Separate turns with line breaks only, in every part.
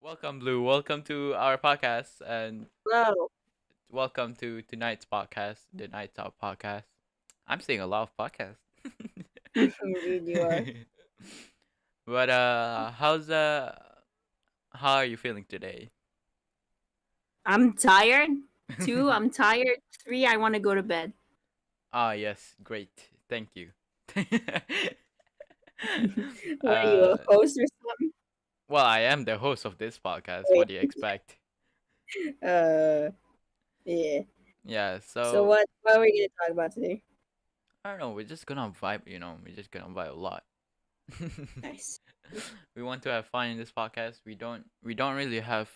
Welcome, Blue. Welcome to our podcast, and
Hello.
welcome to tonight's podcast, the Night Talk podcast. I'm seeing a lot of podcasts.
Indeed, you are.
But how are you feeling today?
I'm tired. Two, I'm tired. Three, I want to go to bed.
Ah, yes, great. Thank you.
What are you, a
uh,
host or something?
well, I am the host of this podcast.
Wait.
What do you expect?
Uh, yeah.
Yeah,
So
so
what are we gonna talk about today?
I don't know. We're just gonna vibe. We're just gonna vibe a lot.
Nice.
We want to have fun in this podcast. We don't really have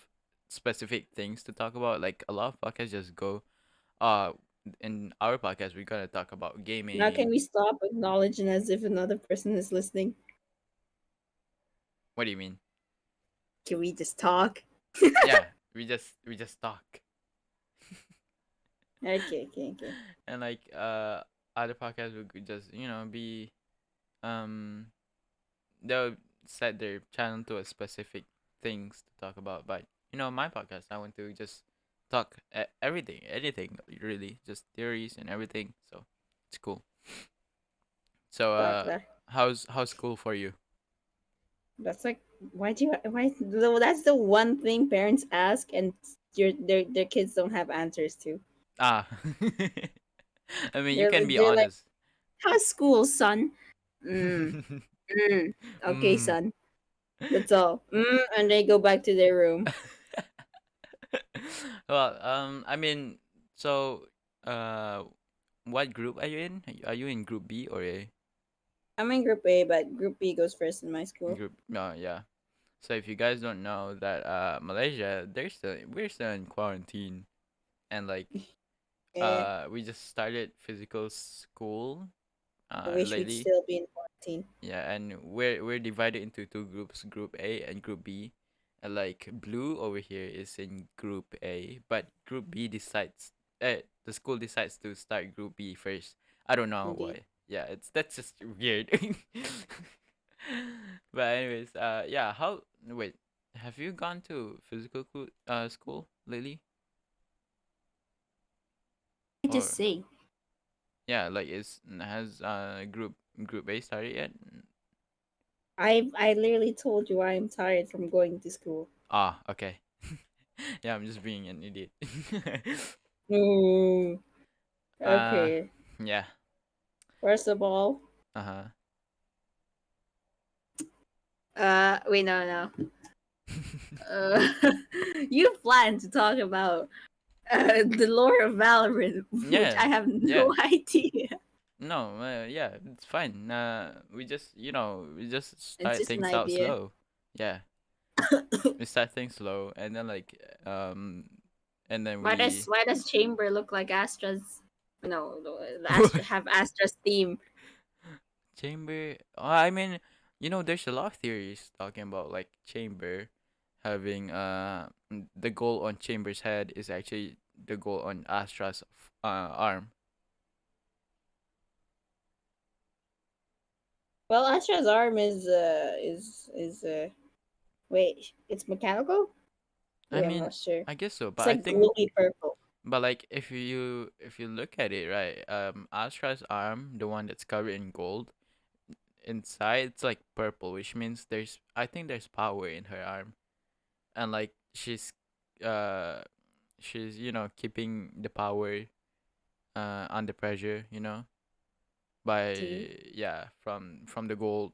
specific things to talk about. Like a lot of podcasts just go uh in our podcast we're gonna talk about
Now can
gaming.
we stop acknowledging as if another person is listening?
What do you mean?
Can we just talk?
Yeah, we just talk.
Okay.
And like other podcasts would just, be um they'll set their channel to a specific things to talk about. But my podcast, I want to just talk everything, anything really, just theories and everything. So it's cool. So
Talk that.
how's school for you?
That's like why that's the one thing parents ask and their kids don't have answers to.
Ah, I mean you can be
They're like,
honest.
how's school, son? Mm, okay,
mm.
son. That's all. And they go back to their room.
Well, I mean, so uh, what group are you in? Are you in group B or A?
I'm in group A, but group B goes first in my school.
Group, no, yeah. So if you guys don't know that Malaysia, we're still in quarantine, and like
Yeah,
we just started physical school
I wish we'd
lately.
still be in quarantine.
Yeah, and we're divided into two groups, group A and group B. And like Blue over here is in group A, but group B decides the school decides to start group B first. I don't know
Indeed.
why. Yeah, that's just weird. But anyways, yeah, how wait, have you gone to physical school lately?
I just
Or
say,
yeah, like is has group A started yet?
I literally told you I am tired from going to school.
Ah, okay. Yeah, I'm just being an idiot.
Mm,
uh,
okay.
yeah.
First of all,
Uh-huh.
wait, no. Uh, you plan to talk about the lore of Valorant, which
Yeah.
I have
Yeah.
no idea.
No, yeah, it's fine. We just
It's
start
just an
things out
idea.
slow. Yeah. We start things slow and then and then we
Why does Chamber look like Astra's? No, the Astra have Astra's theme.
chamber. I mean, there's a lot of theories talking about like chamber having the goal on Chamber's head is actually the goal on Astra's arm.
Well, Astra's arm is wait, it's mechanical.
I
Wait, I'm
mean,
not sure.
I guess so,
It's
but I
like
think
glowy purple.
but like if you look at it right, Astra's arm, the one that's covered in gold, inside it's like purple, which means I think there's power in her arm, and like uh she's keeping the power under pressure, by
See,
yeah from the gold,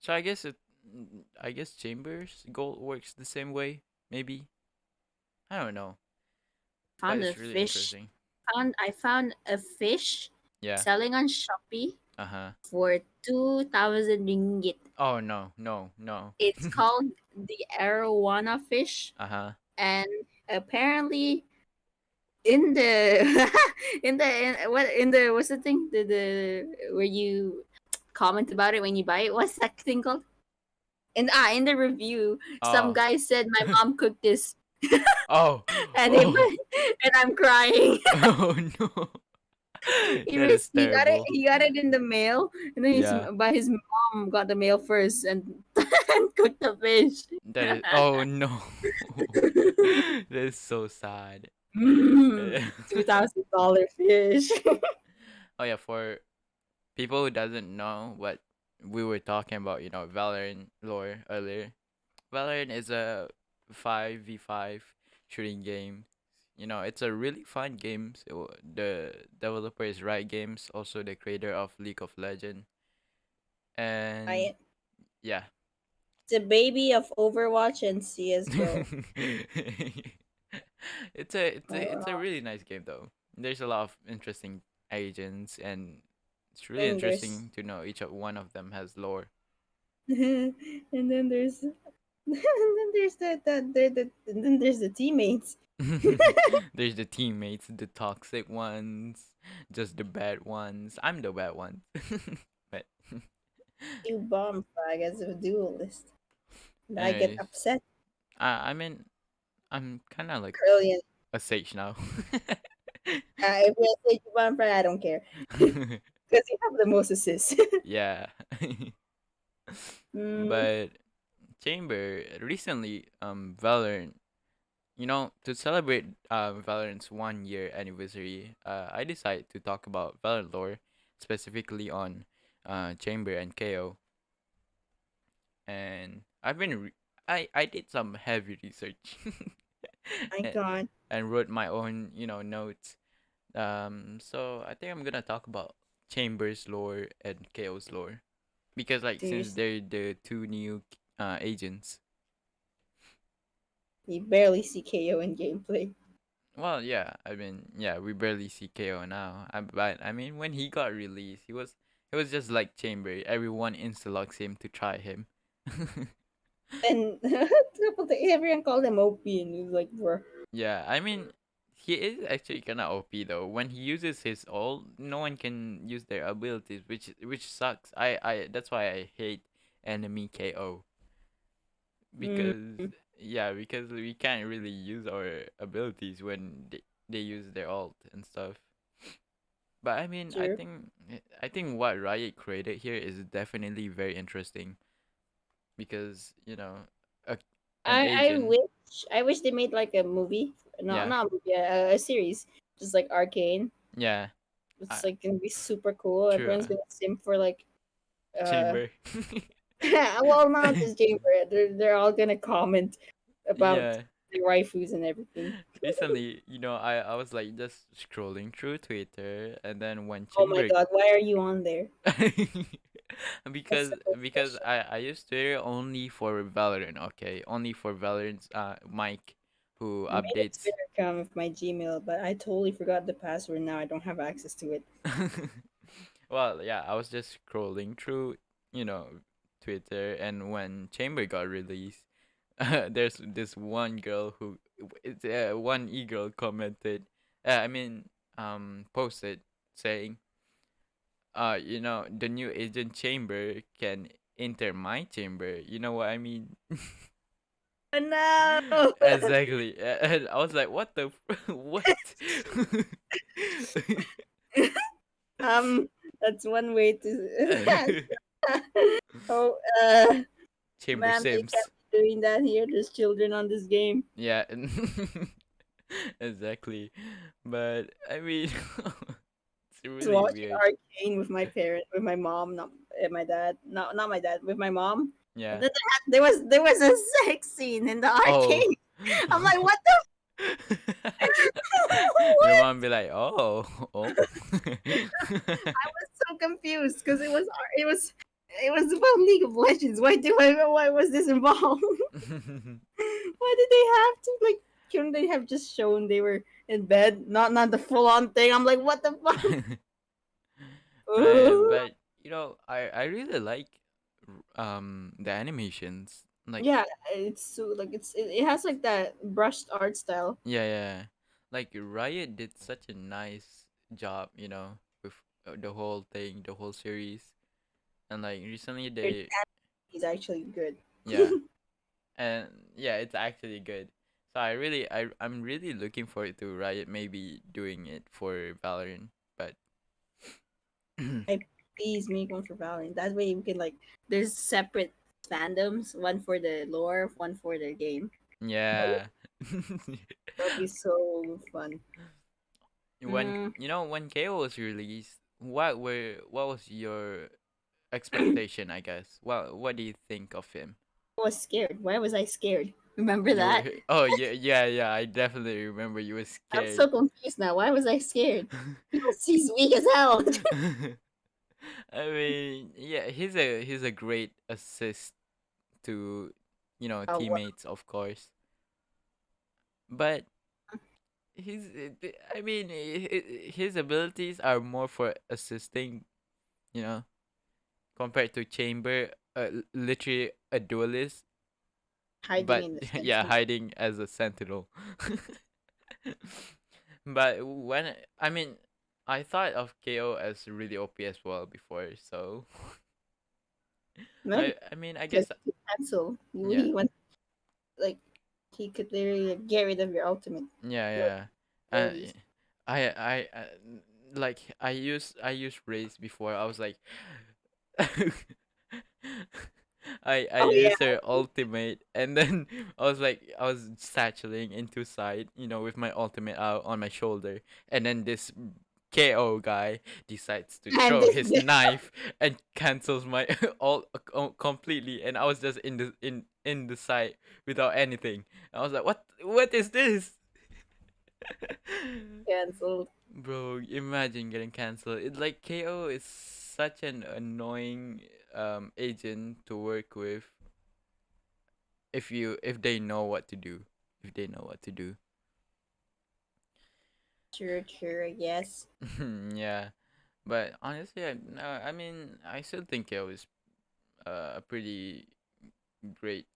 so I guess Chambers gold works the same way, maybe. I don't know, but
found a
it's really
fish.
interesting.
I found a fish
Yeah.
selling on Shopee
Uh-huh.
for 2,000 ringgit.
Oh, no, no, no.
It's called the arowana fish,
Uh-huh.
and apparently in the in the what's the thing the where you comment about it when you buy it, what's that thing called? In the review, some
Oh.
guy said my mom cooked this,
Oh.
and
Oh.
and I'm crying.
Oh no. That is
He got it.
terrible.
He got it in the mail, and then
Yeah.
his mom got the mail first and, and cooked the fish.
That is, oh no. That is so sad.
$2,000 fish.
Oh yeah, for people who doesn't know what we were talking about, Valorant lore earlier. Valorant is a 5v5 shooting game. It's a really fun game. So the developer is Riot Games, also the creator of League of Legends. And
I
yeah.
It's a baby of Overwatch and CS:GO.
It's a really nice game though. There's a lot of interesting agents, and it's really
And there's
interesting to know each of one of them has lore.
and then there's and then there's and then there's the teammates.
There's the teammates, the toxic ones, just the bad ones. I'm the bad one. But
You bomb flag as a duelist. And I get
anyways,
upset.
I mean, I'm kind of like
Brilliant.
a sage now.
If you say you bomb flag, I don't care. Because you have the most assists.
Yeah.
mm,
But Chamber recently, Valorant, to celebrate Valorant's 1 year anniversary, I decided to talk about Valorant lore, specifically on Chamber and KO. And I did some heavy research
my
and,
god.
and wrote my own, notes. So I think I'm gonna talk about Chamber's lore and KO's lore because like since
Seriously.
they're the two new agents.
You barely see KO in gameplay.
Well, yeah, I mean, yeah, we barely see KO now. But I mean, when he got released, he was just like Chamber. Everyone insta-locks him to try him.
And everyone called him OP, and he was like, bro.
Yeah, I mean, he is actually kind of OP though. When he uses his ult, no one can use their abilities, which sucks. That's why I hate enemy KO
Mm,
because because we can't really use our abilities when they use their ult and stuff. But I mean, I
true.
think I think what Riot created here is definitely very interesting because a, an
I
agent,
wish they made like a movie,
yeah,
not a movie, a series, just like Arcane.
yeah,
It's
uh,
like gonna be super cool.
true,
Everyone's gonna sim for like uh
Chamber,
well, not just Chamber. They're all gonna comment about
yeah.
the waifus and everything.
Recently, I was like just scrolling through Twitter, and then when
Oh my
Chamber,
god, why are you on there? That's
because
the first
because
question.
I use Twitter only for Valorant, okay, only for Valorant's Mike, who
I made a
updates.
Twitter account with my Gmail, but I totally forgot the password. Now I don't have access to it.
Well, yeah, I was just scrolling through, you know, Twitter, and when Chamber got released, there's this one girl who, it's one e-girl commented, I mean, posted saying, the new agent Chamber can enter my chamber. You know what I mean?
Oh no!
Exactly. And I was like, what the, what?
That's one way to. oh,
Chamber
ma'am, you
Sims.
can't be doing that here. There's children on this game.
Yeah, exactly. But I mean, it's
Was
really
watching
weird.
Arcane with my parent, with my mom, not my dad, not my dad, with my mom. And
Yeah.
then there was a sex scene in the
Oh.
arcade. I'm like, what the?
Your
What?
mom be like, oh, oh.
I was so confused because it was about League of Legends. Why was this involved? Why did they have to like? Couldn't they have just shown they were in bed, not the full on thing? I'm like, what the fuck?
But I really like the animations. Like,
Yeah, it's so like it has like that brushed art style.
yeah, yeah. Like Riot did such a nice job, with the whole thing, the whole series. And like recently
Their
they,
is actually good.
yeah. And yeah, it's actually good. So I'm really looking forward to Riot maybe doing it for Valorant. But
I please make one for Valorant. That way we can like there's separate fandoms, one for the lore, one for the game.
Yeah.
That'll be so fun.
When
Mm,
when KO was released, what was your expectation, I guess? What do you think of him?
I was scared. Why was I scared? Remember
You were
that?
oh yeah, I definitely remember you were
I'm
scared.
so confused now. Why was I scared? He's weak as hell.
I mean, yeah, he's a great assist to
What
teammates, of course. But I mean, his abilities are more for assisting, you know, compared to Chamber, literally a duelist,
hiding
but
in the
yeah,
sentinel.
hiding as a sentinel. But I mean, I thought of KO as really OP as well before, so
No,
I mean, I
because
guess
he could cancel.
yeah,
He went like he could literally get rid of your ultimate
yeah,
your
yeah. Uh,
abilities.
like I used Raze before. I was like, I
Oh yeah,
used her ultimate, and then I was satcheling into side, with my ultimate out on my shoulder, and then this KO guy decides to
and
throw
this
his knife and cancels my all completely, and I was just in the side without anything. I was like, what is this?
canceled.
Bro, imagine getting cancelled. It like KO is such an annoying agent to work with if they know what to do. If they know what to do.
True, true. I guess.
Yeah. But honestly, no, I mean, I still think KO is a pretty great,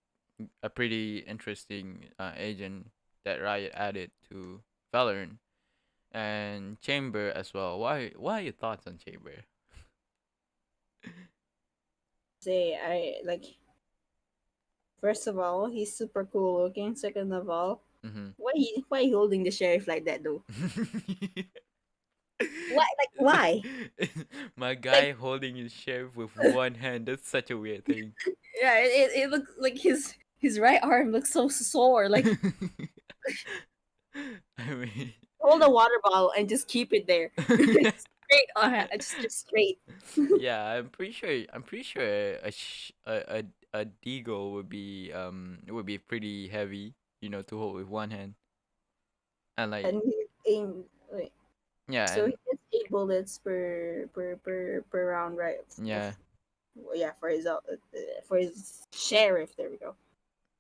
a pretty interesting agent that Riot added to Valorant and Chamber as well. Why are your thoughts on Chamber?
Say I like. First of all, he's super cool looking. Second of all,
Mm-hmm.
why he holding the sheriff like that though? Why like why?
My
Like
guy holding his sheriff with one hand. That's such a weird thing.
yeah, it looks like his right arm looks so sore. Like
I mean,
hold a water bottle and just keep it there, straight on, just straight.
yeah, I'm pretty sure a deagle would be pretty heavy, to hold with one hand, and like
And he aim. Wait,
yeah,
so
and
he gets 8 bullets per round, right? Of
yeah,
yeah, for his sheriff. There we go.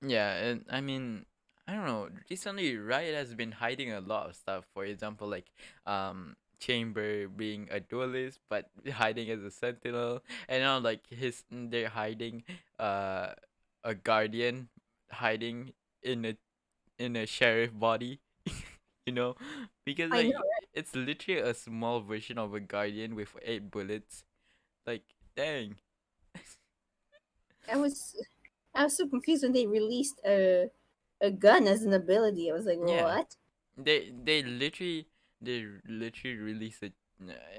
yeah, and I mean, I don't know. Recently, Riot has been hiding a lot of stuff. For example, like Chamber being a duelist, but hiding as a sentinel, and now like they're hiding uh a guardian hiding in a sheriff body, you know, because
I know.
like it's literally a small version of a guardian with 8 bullets. Like, dang.
I was I was so confused when they released a gun as an ability. I was like,
Yeah.
what?
They literally released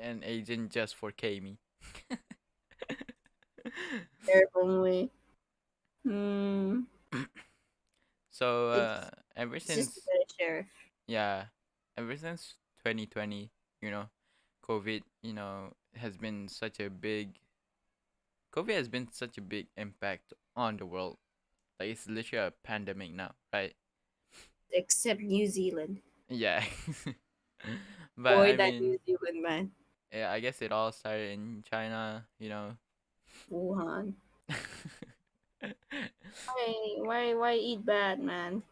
an agent just for Kami.
Terrible. Hmm.
So
It's
ever
it's just a
since
better sheriff.
yeah, ever since 2020, COVID, COVID has been such a big impact on the world. Like it's literally a pandemic now, right?
Except New Zealand.
Yeah. But
Boy,
I
that New
mean,
Zealand man.
yeah, I guess it all started in China.
Wuhan. Why eat bad, man?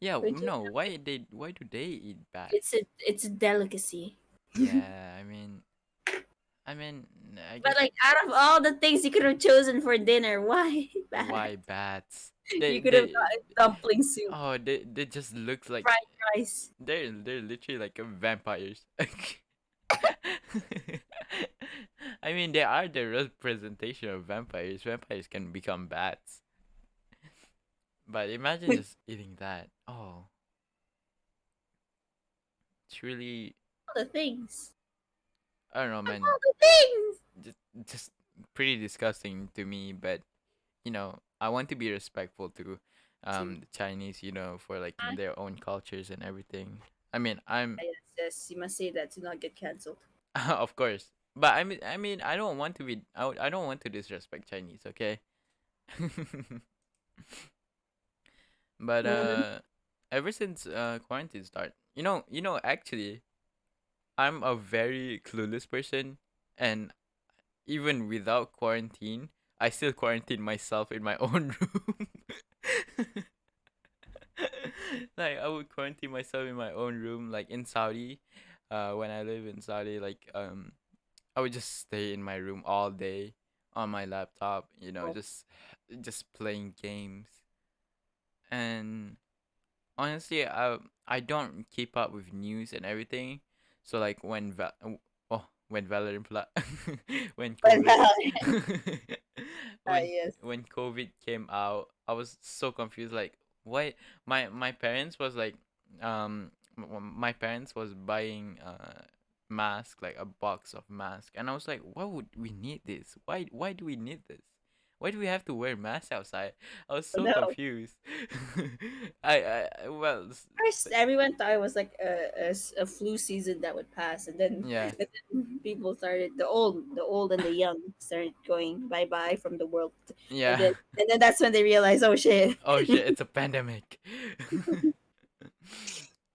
Yeah,
Which
no, why do they eat bats?
it's a delicacy.
Yeah, I mean, I
But
guess
like out of all the things you could have chosen for dinner, why bad?
why bats?
You
They
could have
they
gotten dumpling soup,
they just look like
fried rice.
they're literally like vampires. I mean, they are the representation of vampires. Vampires can become bats, but imagine just eating that. Oh, it's really
All the things.
I don't know,
Of
man.
all the things.
Just just pretty disgusting to me, but I want to be respectful to
Too.
the Chinese, for like their own cultures and everything. I mean, I'm
Yes, yes, you must say that to not get cancelled.
of course. But I mean, I don't want to be I don't want to disrespect Chinese, okay? But
Mhm.
ever since quarantine start, actually, I'm a very clueless person, and even without quarantine, I still quarantine myself in my own room. Like I would quarantine myself in my own room, like in Saudi. When I live in Saudi, like I would just stay in my room all day on my laptop,
Oh,
just playing games. And honestly, I don't keep up with news and everything. So like when Valorant when
but
COVID when
yes.
when COVID came out, I was so confused. Like, why my parents was like, my parents was buying mask, like a box of mask, and I was like, why would we need this? Why do we need this? Why do we have to wear masks outside? I was
Oh,
so
no.
confused. Well,
First, everyone thought it was like a flu season that would pass, and then,
yeah,
and then people started the old and the young started going bye bye from the world, and
yeah.
then and then that's when they realized, oh shit.
Oh shit, it's a pandemic.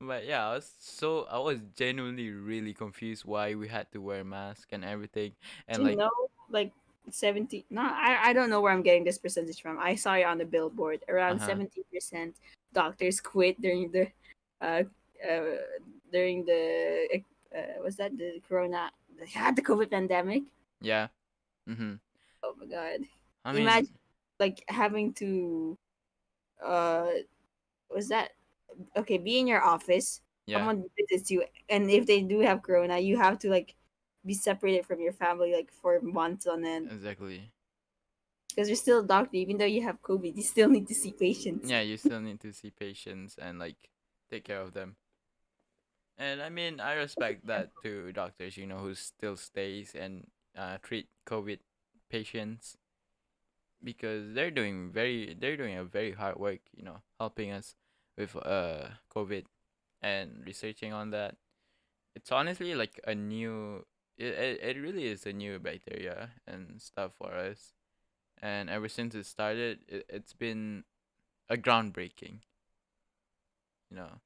But yeah, I was genuinely really confused why we had to wear masks and everything, and
Do you
like,
know, like 70? No, I don't know where I'm getting this percentage from. I saw it on the billboard.
uh
Around
huh,
70% doctors quit uh, uh during the was that the corona, the COVID pandemic.
yeah, mhm.
Oh my god.
I mean,
Imagine like having to uh was that okay, be in your office,
yeah,
someone visits you, and if they do have corona, you have to like be separated from your family like for months on end.
exactly.
Because you're still a doctor, even though you have COVID, you still need to see patients.
Yeah, you still need to see patients and like take care of them. And I mean, I respect that to doctors, who still stays and treat COVID patients because they're doing a very hard work, helping us with COVID and researching on that. It's honestly like a new it really is a new bacteria and stuff for us. And ever since it started, it's been a groundbreaking, you know.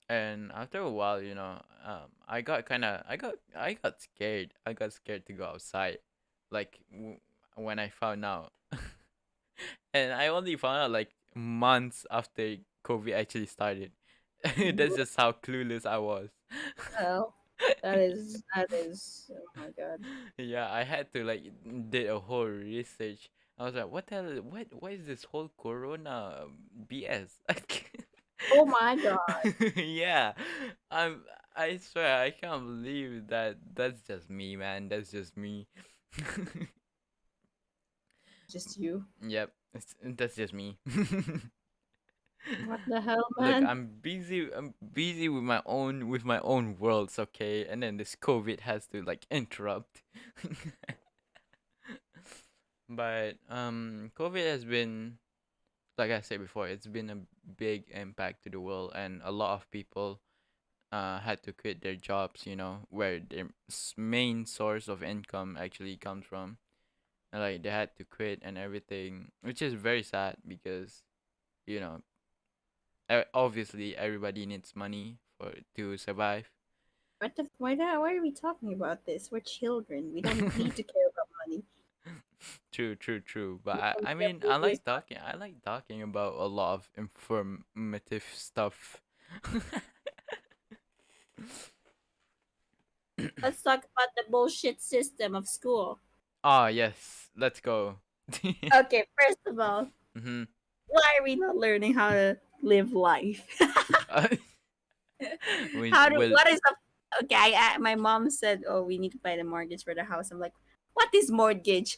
And after a while, I got scared. I got scared to go outside, like when I found out, and I only found out like months after COVID actually started. That's just how clueless I was.
Well, that is oh my god.
Yeah, I had to like did a whole research. I was like, what the hell? What is this whole Corona BS?
Oh my god.
Yeah, I'm. I swear I can't believe that. That's just me, man. That's just me.
Just you.
Yep, that's just me.
What the hell,
Look,
man?
I'm busy. I'm busy with my own worlds, okay? And then this COVID has to like interrupt. But COVID has been, like I said before, it's been a big impact to the world, and a lot of people had to quit their jobs, where their main source of income actually comes from. And, like, they had to quit and everything, which is very sad because, you know, obviously everybody needs money for to survive.
Why are we talking about this? We're children. We don't need to care about money.
True, true, true. But
We
I,
don't
I
care
mean,
who is not.
I like talking about a lot of informative stuff.
Let's talk about the bullshit system of school.
Ah, yes. Let's go.
Okay, first of all,
Mm-hmm.
why are we not learning how to live life?
Uh, we
How do
will.
what is the okay? My mom said, "Oh, we need to buy the mortgage for the house." I'm like, "What is mortgage?"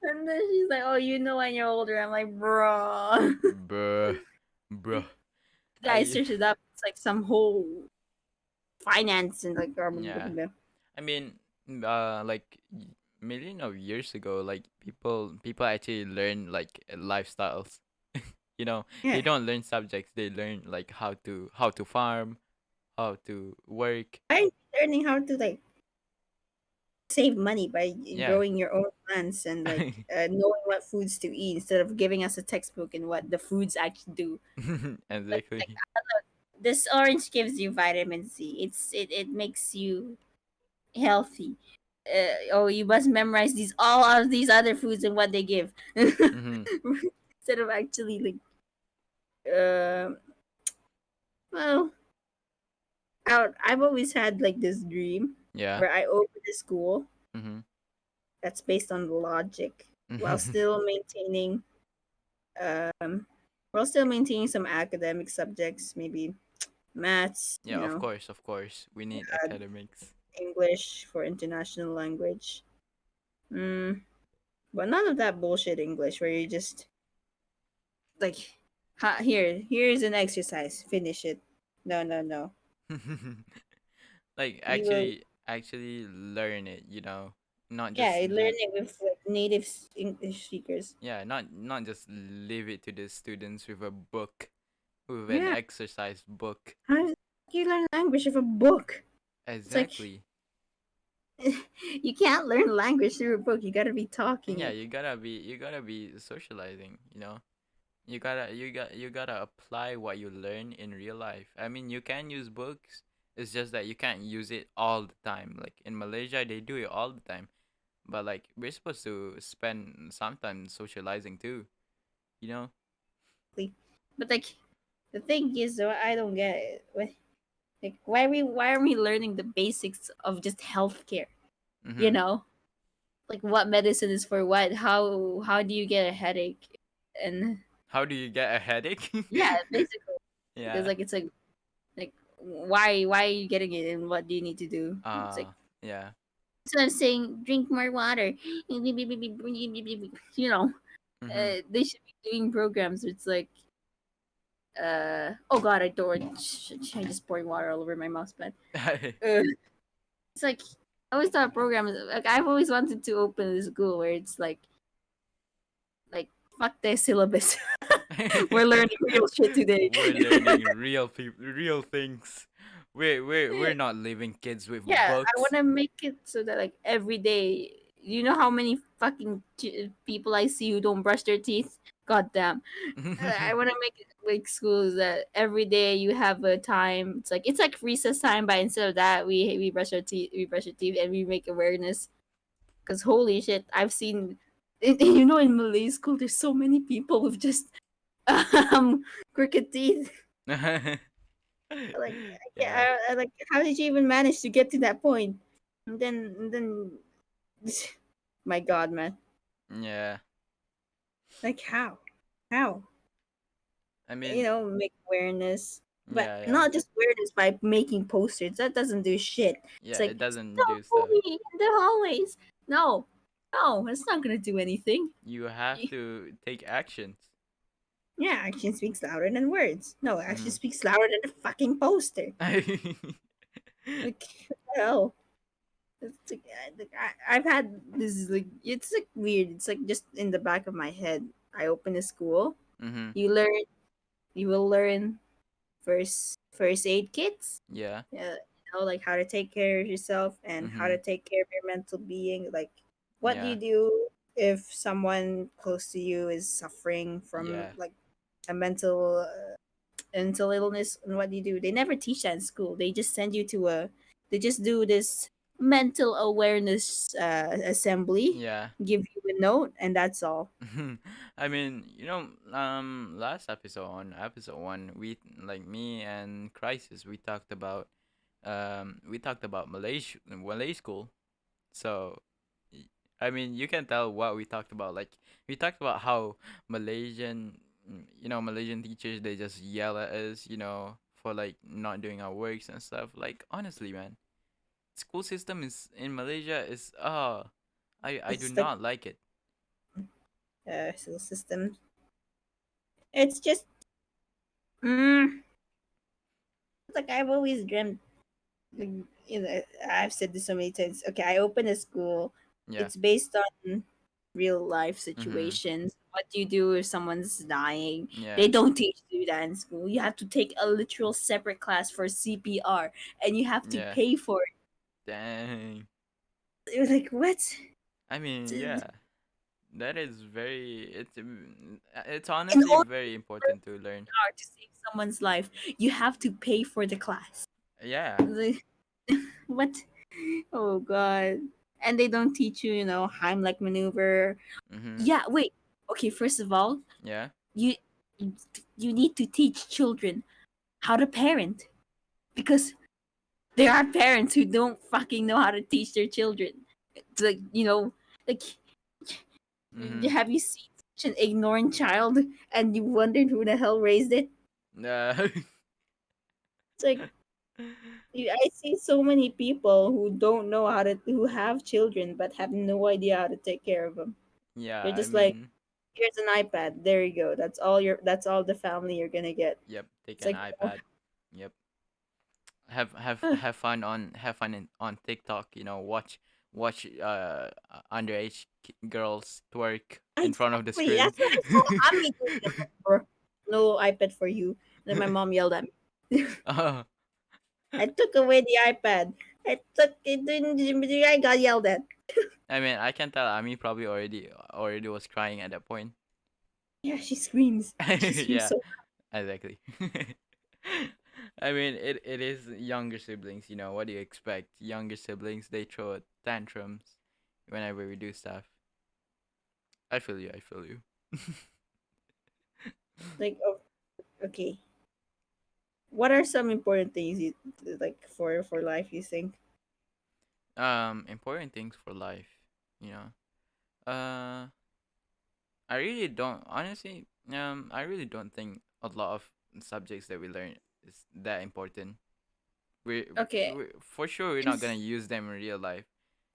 And then she's like, "Oh, you know when you're older." I'm like, "Bro."
Bruh, bruh.
I
I
searched it up. It's like some whole finance and like
Yeah. I mean, like million of years ago, like people actually learn like lifestyles. You know,
yeah.
they don't learn subjects. They learn like how to farm, how to work.
I'm learning how to like save money by
Yeah.
growing your own plants and like knowing what foods to eat instead of giving us a textbook and what the foods actually do. Like
Exactly.
this orange gives you vitamin C. It makes you healthy. Oh, you must memorize these all of these other foods and what they give
Mhm.
instead of actually like uh, well, I've always had like this dream
Yeah.
where I open a school
Mhm.
that's based on logic while
Mhm.
still maintaining um some academic subjects, maybe maths,
Yeah, of course, of course. We need academics.
English for international language. Mm, but none of that bullshit English where you just like here's an exercise, finish it. No, no, no.
Like
You will
actually learn it, you know. Not
yeah,
just
you learn it with like native English speakers.
yeah, not just leave it to the students with a book, with an
Yeah,
exercise book.
how do you learn language with a book? It's like
Exactly.
you can't learn language through a book. You gotta be
And
talking
yeah,
it.
you gotta be socializing, you know. You gotta apply what you learn in real life. I mean, you can use books. It's just that you can't use it all the time. Like in Malaysia, they do it all the time. But like we're supposed to spend some time socializing too, you know?
But like the thing is, though, I don't get it. Like why are we learning the basics of just healthcare? You
Mhm.
know, like what medicine is for what, how do you get a headache, and
How do you get a headache?
yeah, basically because
Yeah.
like it's like why are you getting it and what do you need to do? It's like
Yeah.
so I'm saying drink more water. You know,
Mhm.
they should be doing programs. Where it's like oh god, I just pouring water all over my mouse pad. Uh, it's like I always thought programs like I've always wanted to open a school where it's like fuck the syllabus. We're learning real shit today.
We're learning real people, real things. We're not leaving kids with
Yeah, I want
books.
to make it so that like every day, you know how many fucking people I see who don't brush their teeth. God damn. I want to make it like schools that every day you have a time. It's like recess time, but instead of that, we brush our teeth, and we make awareness. Because holy shit, I've seen, in Malay school, there's so many people with just crooked teeth. Like,
Yeah.
like, how did you even manage to get to that point? And then, my God, man,
Yeah.
like how?
I mean,
Make awareness, but
yeah, yeah.
not just awareness by making posters. That doesn't do shit. It's
Yeah,
like
it doesn't
don't
do stuff.
bully in the hallways. No, no, it's not gonna do anything.
You have to take actions.
Yeah, action speaks louder than words. No, action
Mhm.
speaks louder than a fucking poster. Like, what the hell? It's like, I've had this like it's like weird. It's like just in the back of my head. I open a school.
Mhm.
You learn. You will learn first aid kits.
Yeah.
Like how to take care of yourself and how to
Mhm.
take care of your mental being. Like, what do you
Yeah.
do if someone close to you is suffering from
Yeah.
like a mental illness, and what do you do? They never teach that in school. They just send you to a they just do this mental awareness assembly,
Yeah.
give you a note, and that's all.
I mean, last episode on episode one, we like me and Crisis, we talked about Malay school. So, y- I mean, you can tell what we talked about. Like, we talked about how Malaysian teachers they just yell at us, for like not doing our works and stuff. Like, honestly, man, school system is in Malaysia is I do
It's like
not like it.
so system. It's just mm, it's like I've always dreamt. like, you know, I've said this so many times. Okay, I open a school.
Yeah.
It's based on real life
Mhm.
situations. What do you do if someone's dying? They
Yeah.
don't teach you that in school. You have to take a literal separate class for CPR, and you have to
Yeah.
pay for it.
Dang.
You're like, what?
I mean,
In
yeah. That is very it's
order
honestly very
for
important to learn.
CPR to save someone's life, you have to pay for the class.
Yeah.
Like, what? Oh god. And they don't teach you, Heimlich maneuver.
Mhm.
Yeah, wait. Okay, first of all,
Yeah.
you you need to teach children how to parent because there are parents who don't fucking know how to teach their children. It's like, like
Mhm.
have you seen such an ignorant child and you wondered who the hell raised it?
Uh,
It's like I see so many people who don't know who have children but have no idea how to take care of them.
yeah,
They're
I
just like,
mean,
here's an iPad. There you go. That's all the family you're gonna get.
yep, take
It's
an
like, oh,
iPad. Yep. Have
ah,
have fun on TikTok, watch underage girls twerk in front of the
exactly.
screen.
That's what I saw mommy doing it before. No iPad for you. Then my mom yelled at me.
uh,
I took away the iPad. I took it. I got yelled at.
I mean, I can tell Ami probably already was crying at that point.
Yeah, she screams. She screams
Yeah,
so.
exactly. I mean, it is younger siblings, what do you expect? Younger siblings, they throw tantrums whenever we do stuff. I feel you, I feel you.
Like, oh, okay. What are some important things you like for life? You think?
Important things for life, you know. Uh, I really don't honestly. I really don't think a lot of subjects that we learn is that important.
Okay.
We for sure we're
In,
not gonna use them in real life.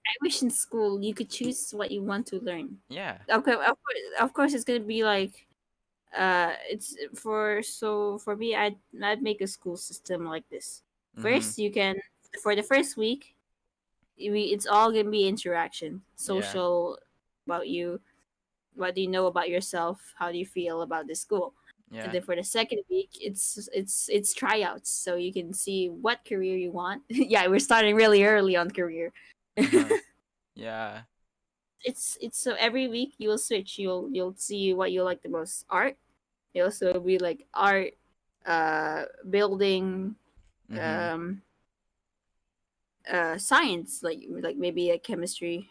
I wish in school you could choose what you want to learn.
Yeah.
Okay, of course, it's gonna be like it's for me, I'd make a school system like this.
Mhm.
First, you can for the first week, it's all gonna be interaction,
Yeah.
social, about you, what do you know about yourself, how do you feel about the school. And
Yeah.
then for the second week, it's tryouts, so you can see what career you want. Yeah, we're starting really early on career.
Uh huh. Yeah.
It's so every week you will switch, you'll see what you like the most. Art, it also be like art, building,
Mhm.
um science, like maybe a chemistry,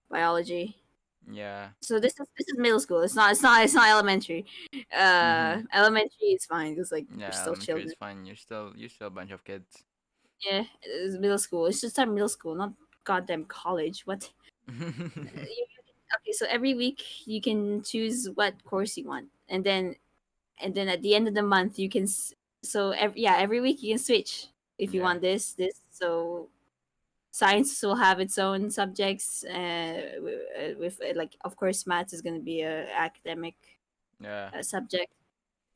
biology.
Yeah.
So this is middle school. It's not elementary.
Mhm.
Elementary is fine because like we're
Yeah.
still
Elementary is
children.
fine. You're still a bunch of kids.
Yeah, it's middle school. It's just middle school, not goddamn college. What? Okay, so every week you can choose what course you want, and then at the end of the month you can. So every week you can switch if you
yeah.
want this. So science will have its own subjects, with like, of course, maths is going to be a academic
Yeah.
subject.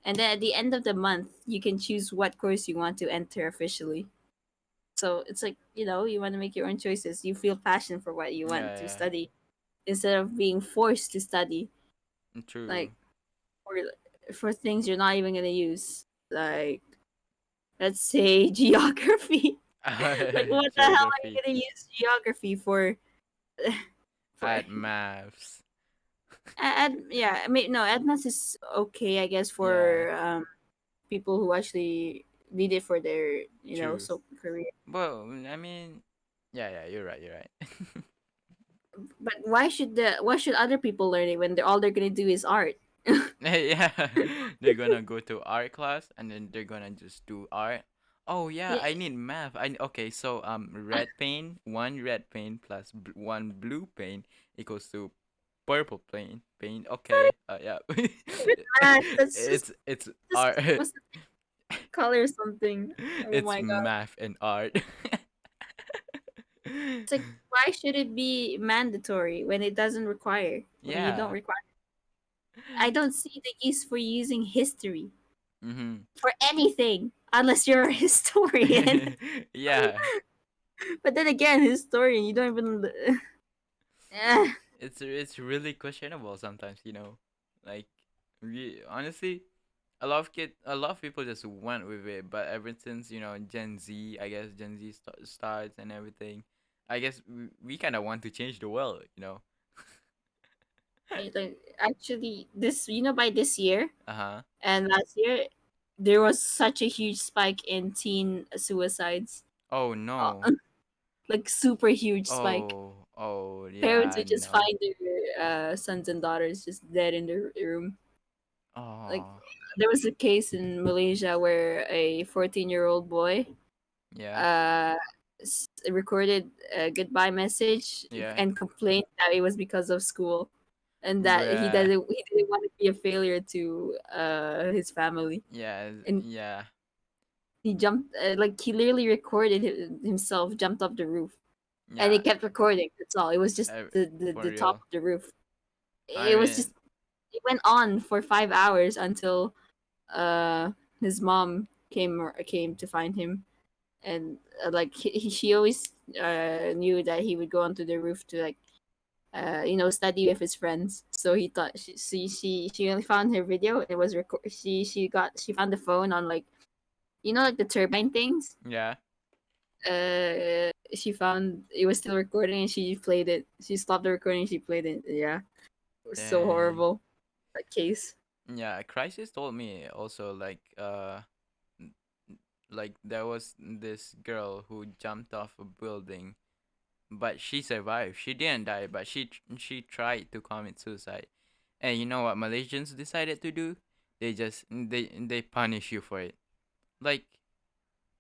And then at the end of the month you can choose what course you want to enter officially. So it's like, you want to make your own choices, you feel passion for what you want to
Yeah.
study instead of being forced to study,
Yeah. True.
like for things you're not even going to use, like, let's say, geography. Like, what the hell are you
Geography.
going to use geography for? for
Add maths.
yeah, I mean, no, admath is okay, I guess,
Yeah.
for people who actually need it for their,
True.
so career.
Well, I mean, yeah, yeah, you're right, you're right.
But why should other people learn it when all they're gonna do is art?
Yeah, they're gonna go to art class and then they're gonna just do art. Oh yeah,
Yeah,
I need math. Okay, so one red paint plus one blue paint equals to purple paint. Okay, yeah.
with math, that's just
It's
just
art.
what's the color or something. Oh
It's
my god.
math and art.
It's like, why should it be mandatory when it doesn't require, when you don't
Yeah.
require? I don't see the use for using history
Mhm.
for anything unless you're a historian.
Yeah,
But then again, historian, you don't even. Eh,
it's really questionable sometimes, like honestly, a lot of people just went with it, but ever since Gen Z, I guess Gen Z starts and everything, I guess we kind of want to change the world.
like actually, this by this year
Uh huh.
and last year, there was such a huge spike in teen suicides.
Oh
Uh,
no.
like super huge spike.
Oh
Parents
yeah,
would just
no.
find their sons and daughters just dead in their room. Like
Oh
there was a case in Malaysia where a 14-year-old boy
yeah,
uh recorded a goodbye message
yeah,
and complained that it was because of school and that
bruh,
he didn't want to be a failure to his family,
yeah,
and
yeah,
he jumped like he literally recorded himself jumped up the roof and he
yeah.
kept recording. That's all. It was just
For
the top
real.
of the roof.
I
It was
mean,
just it went on for 5 hours until uh his mom came to find him, and like she always knew that he would go onto the roof to like study with his friends. So he thought she only found her video. It was she found the phone on like like the turbine things.
yeah.
She found it was still recording and she played it. She stopped the recording. She played it. Yeah, it was so
Dang.
horrible, that case.
Yeah, Crisis told me also n- like there was this girl who jumped off a building, but she survived. She didn't die, but she tried to commit suicide. And you know what Malaysians decided to do? They punish you for it. Like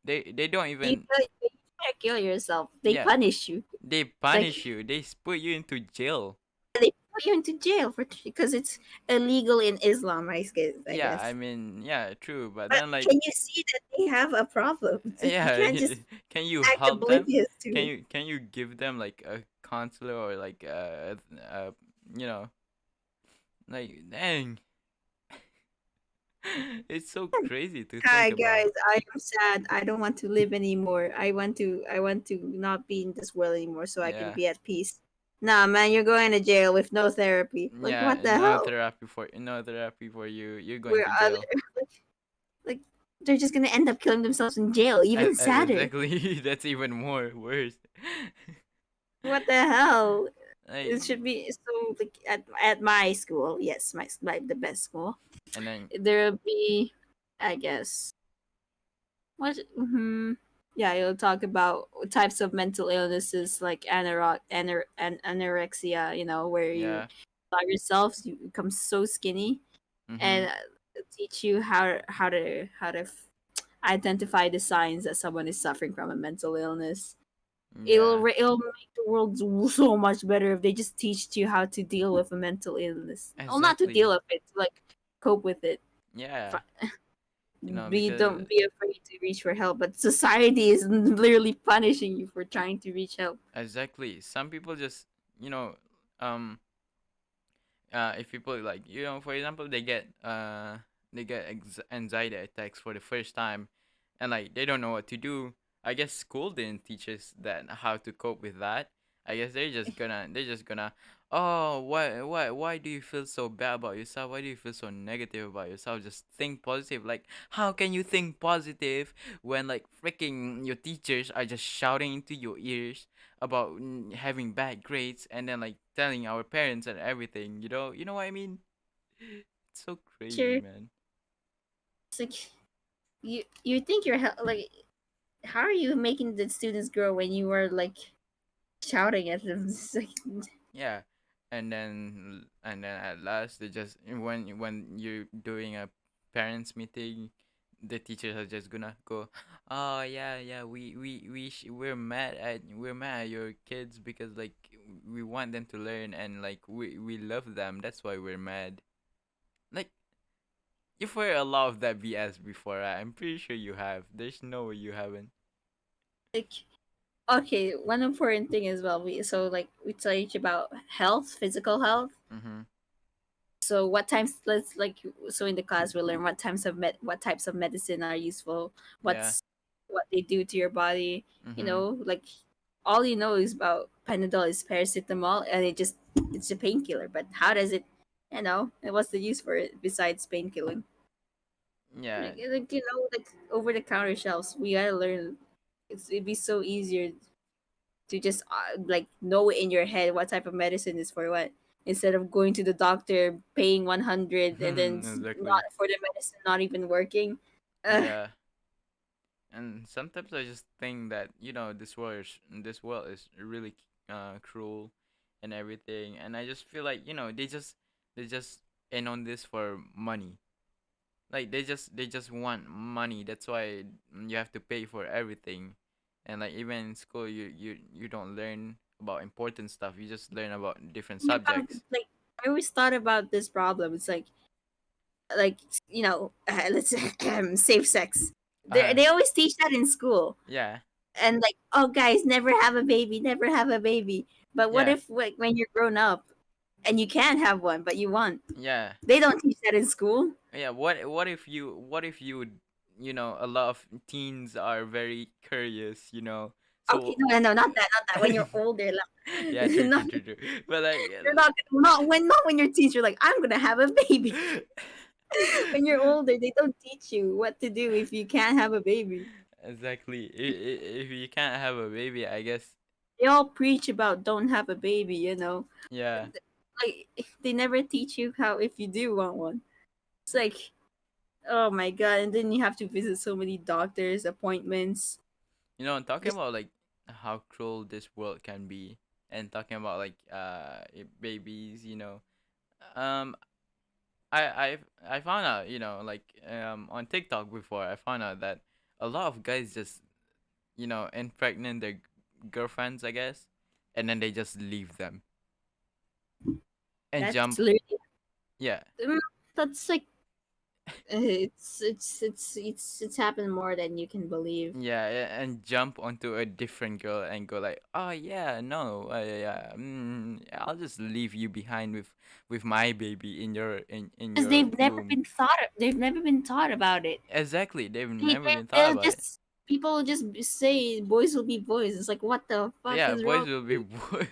they don't even.
You try to kill yourself. They
Yeah,
punish you.
they
Like
punish you. They put you into jail.
they put you into jail for because it's illegal in Islam. I guess. I
Yeah, I
guess.
mean, yeah, true, but
But
then like,
can you see that they have a problem? You
yeah,
can't just
can you
act
help them?
oblivious
Can
to
you can you give them like a counselor or like you know like dang, it's so
it.
crazy to
Hi
think
guys,
about.
I am sad. I don't want to live anymore. I want to not be in this world anymore so I can
Yeah,
be at peace. Nah, man, you're going to jail with no therapy. Like what
yeah,
the hell?
no therapy for you. You're going
We're
to
other
jail.
like they're just gonna end up killing themselves in jail. Even sadder.
Exactly, that's even more worse.
What the hell?
Like,
It should be so like at my school. Yes, my the best school.
and then
There'll be, I guess, what? Yeah, you'll talk about types of mental illnesses like anorexia. Where you
yeah,
love yourself, you become so skinny,
mhm,
and teach you how to identify the signs that someone is suffering from a mental illness. It'll
yeah,
it'll make the world so much better if they just teach you how to deal with a mental illness. Well, not to deal
exactly,
with it, to like cope with it.
yeah, because
Don't be afraid to reach for help, but society is literally punishing you for trying to reach help.
exactly, some people just you know um if people like for example they get anxiety attacks for the first time, and like they don't know what to do. I guess school didn't teach us that how to cope with that. I guess they're just gonna oh why do you feel so bad about yourself, why do you feel so negative about yourself, just think positive. Like, how can you think positive when like freaking your teachers are just shouting into your ears about having bad grades, and then like telling our parents and everything, you know what I mean? It's so crazy,
Sure,
man.
it's like you think like how are you making the students grow when you are like shouting at them? It's like,
Yeah, and then at last they just when you're doing a parents meeting, the teachers are just gonna go, oh yeah, we're mad at your kids because like we want them to learn, and like we love them, that's why we're mad. Like, you've heard a lot of that BS before, right? I'm pretty sure you have. There's no way you haven't.
like okay, one important thing as well. We teach about health, physical health.
Mm-hmm.
So what times, let's like, so in the class we learn what types of what types of medicine are useful,
Yeah.
what they do to your body.
Mm-hmm.
Like all you know is about Panadol is paracetamol, and it's a painkiller. But how does it, and what's the use for it besides painkilling?
Yeah.
Like over the counter shelves, we gotta learn. It'd be so easier to just like know in your head what type of medicine is for what, instead of going to the doctor paying 100 and then not
Exactly.
for the medicine not even working. uh,
Yeah. And sometimes I just think that this world is really cruel and everything, and I just feel like they just in on this for money. Like they just want money. That's why you have to pay for everything, and like even in school you don't learn about important stuff. You just learn about different
yeah, but,
subjects.
like I always thought about this problem. It's like let's safe sex.
Uh
They always teach that in school,
yeah,
and like, oh guys, never have a baby, never have a baby. But what
yeah,
if, like, when you're grown up and you can have one but you want,
yeah.
they don't teach that in school.
Yeah, what if a lot of teens are very curious.
Okay,
So
no, no, no, not that. When you're older, like,
yeah, true,
not
true, true, true. But like
not when you're teacher. Like, I'm gonna have a baby. When you're older, they don't teach you what to do if you can't have a baby.
exactly. If you can't have a baby, I guess.
They all preach about don't have a baby.
Yeah.
Like they never teach you how if you do want one. It's like, oh my god, and then you have to visit so many doctors appointments.
Talking
Just
about like how cruel this world can be, and talking about like babies. Um, I found out like on TikTok before I found out that a lot of guys just impregnate their girlfriends, I guess, and then they just leave them and
that's
jump.
literally
Yeah,
mm, that's like it's happened more than you can believe.
yeah, and jump onto a different girl and go like, oh yeah, no, yeah, I'll just leave you behind with my baby in
Because
your womb.
they've never been taught about it.
Exactly, they've
They
never been thought
they'll
about it.
just People just say boys will be boys. It's like, what the fuck
Yeah,
is wrong
boys will be
with you?
boys,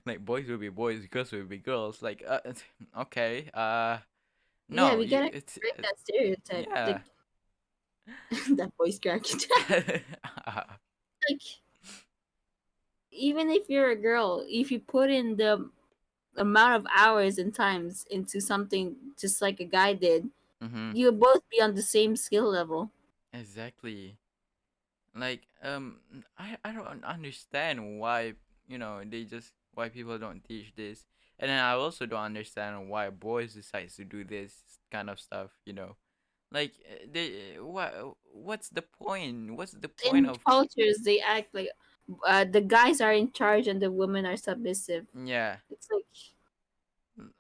like boys will be boys, girls will be girls. Like, okay,
Yeah,
no,
we
you
gotta
it's
break that stereotype.
yeah.
Like that voice crack. Like, even if you're a girl, if you put in the amount of hours and times into something just like a guy did,
Mm-hmm.
you'll both be on the same skill level.
Exactly. Like, I don't understand why why people don't teach this, and then I also don't understand why boys decides to do this kind of stuff. Like, what's the point? What's the point
In
of
cultures, they act like the guys are in charge and the women are submissive.
yeah?
It's like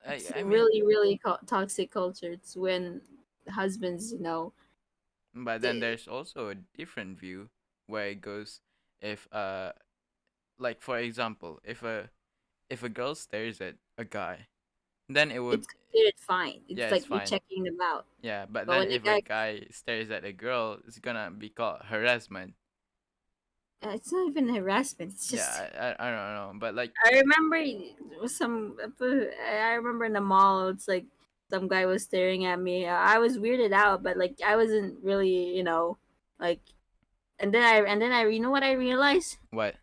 I
it's
I mean,
really, really toxic culture. It's when husbands,
but then
they,
there's also a different view where it goes if like for example if a girl stares at a guy, then it would
it's considered fine.
yeah,
It's
it's
like you're
fine.
checking them out.
Yeah, but
But
then
when the
if a
guy,
guy stares at a girl, it's gonna be called harassment.
it's not even harassment. It's
Yeah,
just
I don't know, but like,
I remember I remember in the mall. It's like some guy was staring at me. I was weirded out, but like I wasn't really, like. And then I, what I realized?
what?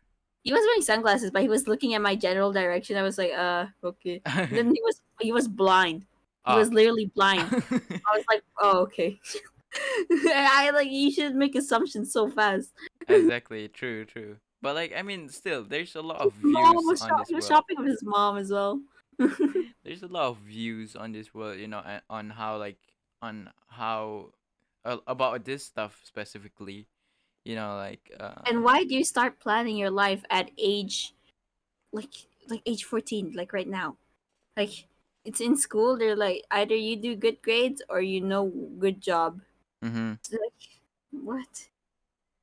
He was wearing sunglasses, but he was looking at my general direction. I was like, okay. And then he was blind. He was
Ah.
literally blind. I was like, oh, okay. I like you should make assumptions so fast.
Exactly, true, true. But like, I mean, still, there's a lot
His
of
mom
views
was
on this
he was
world.
shopping with his mom as well.
There's a lot of views on this world, on how like on how about this stuff specifically. Like
And why do you start planning your life at age like age 14, like right now? Like it's in school. They're like either you do good grades or good job.
mhm.
It's like, what?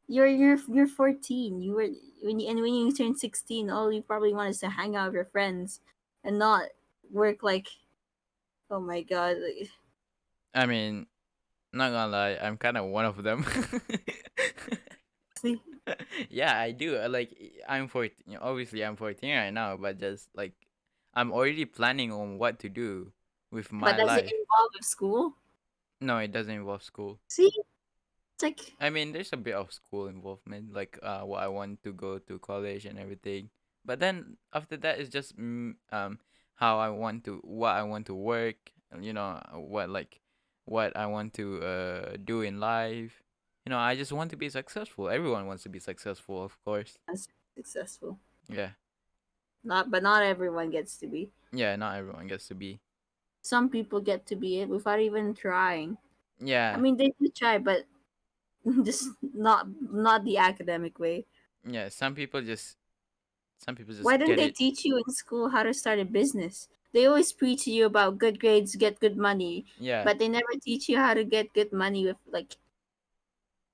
You're 14. When you turn 16, all you probably want is to hang out with your friends and not work like Oh my god.
I mean, not gonna lie, I'm kind of one of them.
See?
Yeah, I do. I'm 14. Obviously, I'm 14 right now, but just like I'm already planning on what to do with
But
my
does it
life.
involve with school?
No, it doesn't involve school.
See? It's like,
I mean, there's a bit of school involvement, like what I want to go to college and everything. But then after that, it's just how I want to, what I want to work. What I want to do in life. I just want to be successful. Everyone wants to be successful, of course.
that's successful.
Yeah,
Not everyone gets to be.
yeah. Not everyone gets to be.
Some people get to be it without even trying. I
Yeah,
mean, they do try, but just not the academic way.
yeah. Some people just
Why don't
get
they
it.
teach you in school how to start a business? They always preach to you about good grades, get good money,
Yeah.
but they never teach you how to get good money with like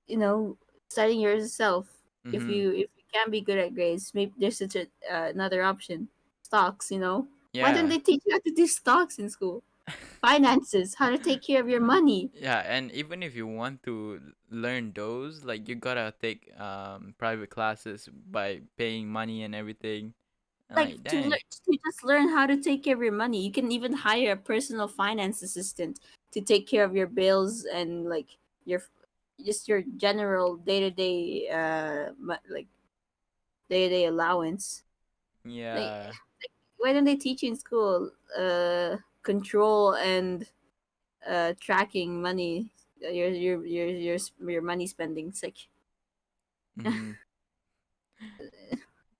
you know starting yourself.
Mhm.
If you can be good at grades, maybe there's such another option, stocks. Why don't
Yeah.
they teach you how to do stocks in school? Finances, how to take care of your money.
Yeah, and even if you want to learn those, like you gotta take private classes by paying money and everything. And
Like
like, dang.
to just learn how to take care of your money. You can even hire a personal finance assistant to take care of your bills and like your just your general day-to-day like day-to-day allowance. Like
Yeah.
why don't they teach you in school control and tracking money, your money spending. It's like
Mhm.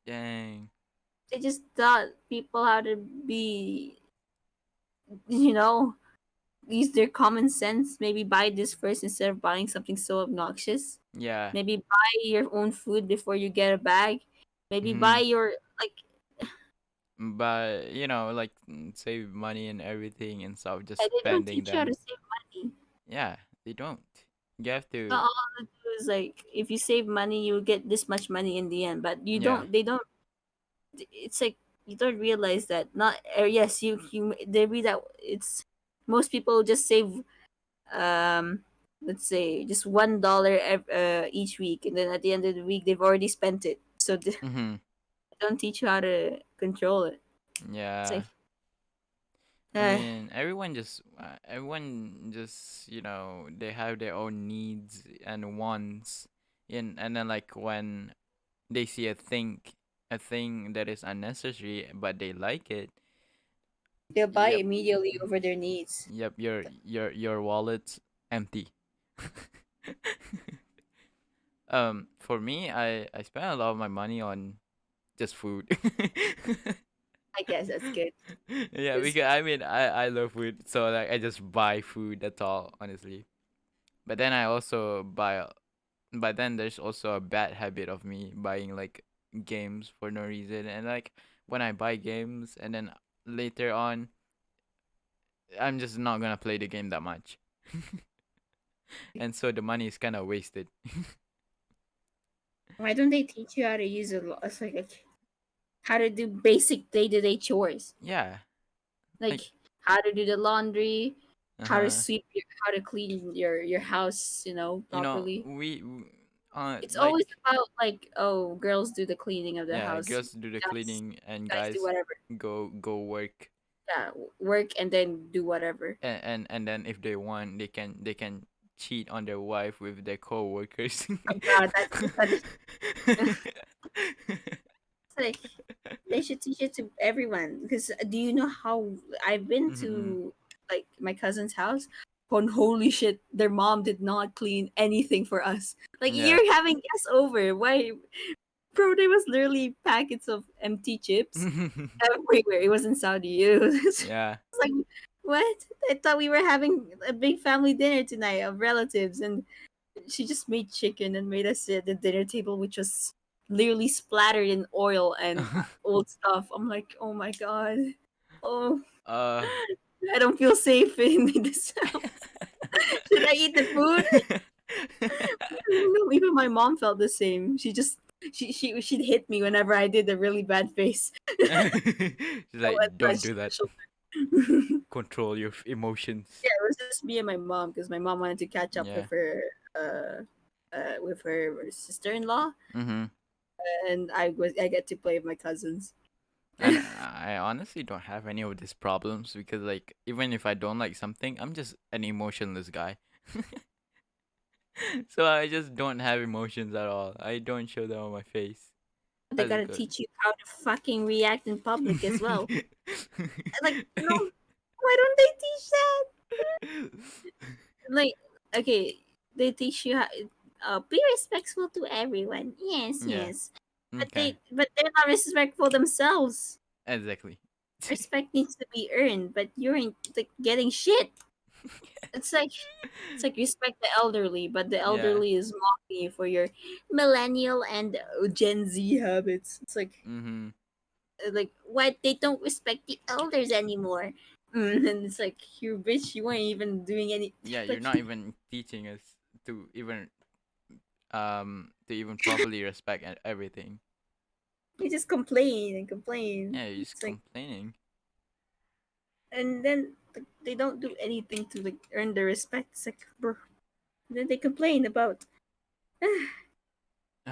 Dang.
they just taught people how to be, you know, use their common sense. Maybe buy this first instead of buying something so obnoxious.
Yeah.
Maybe buy your own food before you get a bag. Maybe buy
Mhm.
your like.
But save money and everything and stuff, just
And they don't
spending
teach you how
them.
to save money.
Yeah, they don't. You have to.
All they do is like if you save money, you'll get this much money in the end. But you
Yeah.
don't. They don't. It's like you don't realize that not. Yes, you they read that it's most people just save let's say just $1 each week, and then at the end of the week they've already spent it, so they
Mhm.
don't teach you how to control it. It's
Yeah.
like
I
uh,
mean, everyone just, they have their own needs and wants. And then like when they see a thing that is unnecessary but they like it.
they'll buy
Yep.
immediately over their needs.
Yep, your wallet's empty. For me, I spend a lot of my money on just food.
I guess that's good.
Yeah,
'Cause
because I mean I love food, so like I just buy food, that's all, honestly. But then I also buy but then there's also a bad habit of me buying like games for no reason, and like when I buy games and then later on I'm just not gonna play the game that much. And so the money is kind of wasted.
why don't they teach you how to use it's like how to do basic day-to-day chores,
Yeah. Like,
like how to do the laundry, how to
uh-huh.
sweep how to clean your house, properly. It's always
Like,
about like, oh, girls do the cleaning of the
yeah,
house,
girls do the
guys
cleaning and
guys do
guys
whatever.
go work.
Yeah, work and then do whatever.
And then if they want, they can cheat on their wife with their co-workers.
Oh God, that's like they should teach it to everyone. Because do you know how I've been
Mm-hmm.
to like my cousin's house? On holy shit, their mom did not clean anything for us. Like
Yeah.
you're having guests over. Why, bro? There was literally packets of empty chips everywhere. It was in Saudi. It was,
Yeah.
it's like, what? I thought we were having a big family dinner tonight of relatives, and she just made chicken and made us sit at the dinner table, which was literally splattered in oil and old stuff. I'm like, oh my god, oh,
uh
I don't feel safe in this house. Should I eat the food? No, even my mom felt the same. She'd hit me whenever I did a really bad face.
She's
Oh,
like,
that's
don't do that.
special.
Control your emotions.
Yeah, it was just me and my mom because my mom wanted to catch up
Yeah.
uh, with her sister in law,
Mm-hmm.
and I get to play with my cousins.
And I honestly don't have any of these problems because, like, even if I don't like something, I'm just an emotionless guy. So I just don't have emotions at all. I don't show them on my face.
They
That's
gotta
good.
teach you how to fucking react in public as well. Like, no, why don't they teach that? Like, okay, they teach you how be respectful to everyone. Yes,
Yeah.
yes,
Okay.
but they're not respectful themselves.
Exactly.
Respect needs to be earned, but you ain't like getting shit. It's like respect the elderly, but the
Yeah.
elderly is mocking you for your millennial and Gen Z habits. It's
Mm-hmm.
like what, they don't respect the elders anymore. And it's like, you bitch, you weren't even doing any
Yeah, you're
like
not even teaching us to even properly respect everything.
they just complain and complain.
Yeah, you're just
It's like,
complaining.
and then like, they don't do anything to like earn the respect. It's like, bro. Then they complain about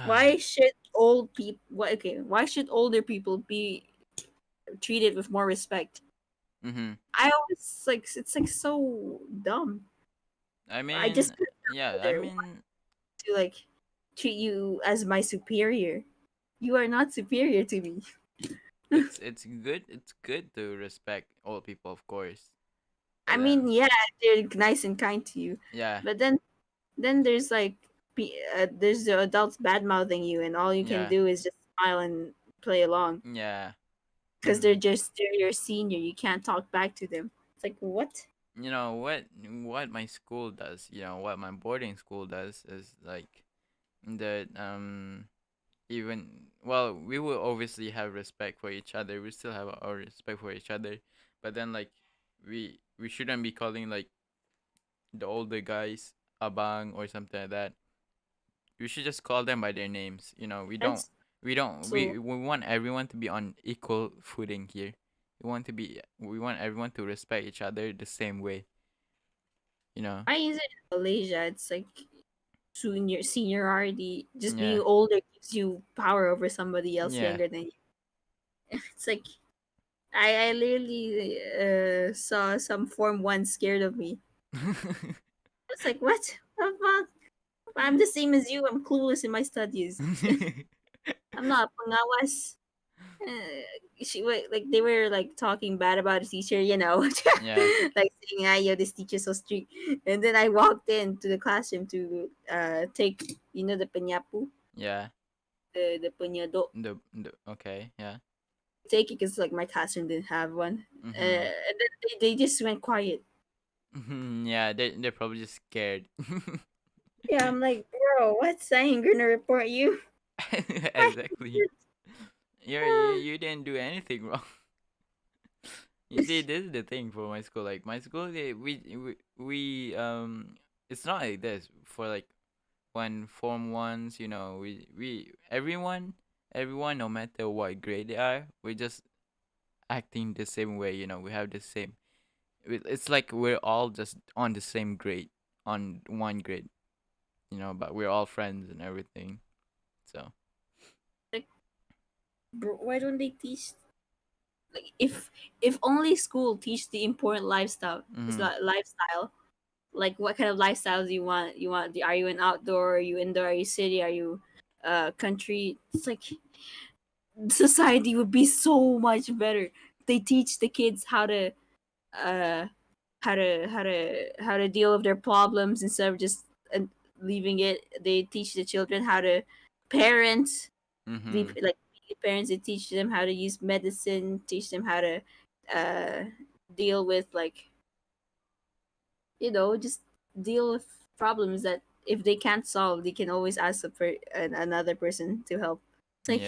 why should old people. Okay, why should older people be treated with more respect?
Mm-hmm.
I always like, it's like so dumb.
I
I just
mean,
put
yeah, I
older
mean,
to like treat you as my superior. You are not superior to me.
it's good. It's good to respect old people, of course.
I
But
mean, yeah, they're nice and kind to you,
yeah,
but then there's like there's the adults bad mouthing you, and all you can
yeah,
do is just smile and play along
yeah.
because
Mm-hmm.
they're your senior. You can't talk back to them. It's like, what?
You know what my school does. You know what my boarding school does is like that. Even well, we will obviously have respect for each other. We still have our respect for each other, but then like we shouldn't be calling like the older guys abang or something like that. We should just call them by their names. You know,
That's so.
we want everyone to be on equal footing here. We want everyone to respect each other the same way. You know.
Why is it in Malaysia? It's like seniority. Just being
Yeah.
older gives you power over somebody else
Yeah.
younger than you. It's like I literally saw some Form One scared of me. It's like, what? What the fuck? I'm the same as you. I'm clueless in my studies. I'm not pangawas. Like they were like talking bad about the teacher,
Yeah.
like saying, "Ah, yo, this teacher's so strict." And then I walked into the classroom to take, the penyapu,
Yeah.
the penyado.
The okay. Yeah.
Take it because like my classroom didn't have one,
Mhm.
and then they just went quiet.
Mhm. Yeah. They're probably just scared.
Yeah, I'm like, bro, what's I ain't gonna report you. What?
Exactly. You didn't do anything wrong. You see, this is the thing for my school. Like my school, it's not like this for like when form ones. You know, we everyone, no matter what grade they are, we're just acting the same way. You know, we have the same. It's like we're all just on the same grade, on one grade. You know, but we're all friends and everything. So.
Like, bro, why don't they teach? Like, if only school teach the important lifestyle, is
Mhm.
like lifestyle. Like, what kind of lifestyle do you want? Are you an outdoor? Are you indoor? Are you city? Are you country? It's like society would be so much better. They teach the kids uh how to deal with their problems instead of just leaving it. They teach the children how to parent, be
Mhm.
like parents. They teach them how to use medicine, teach them how to uh deal with like, just deal with problems that if they can't solve, they can always ask another person to help. It's like,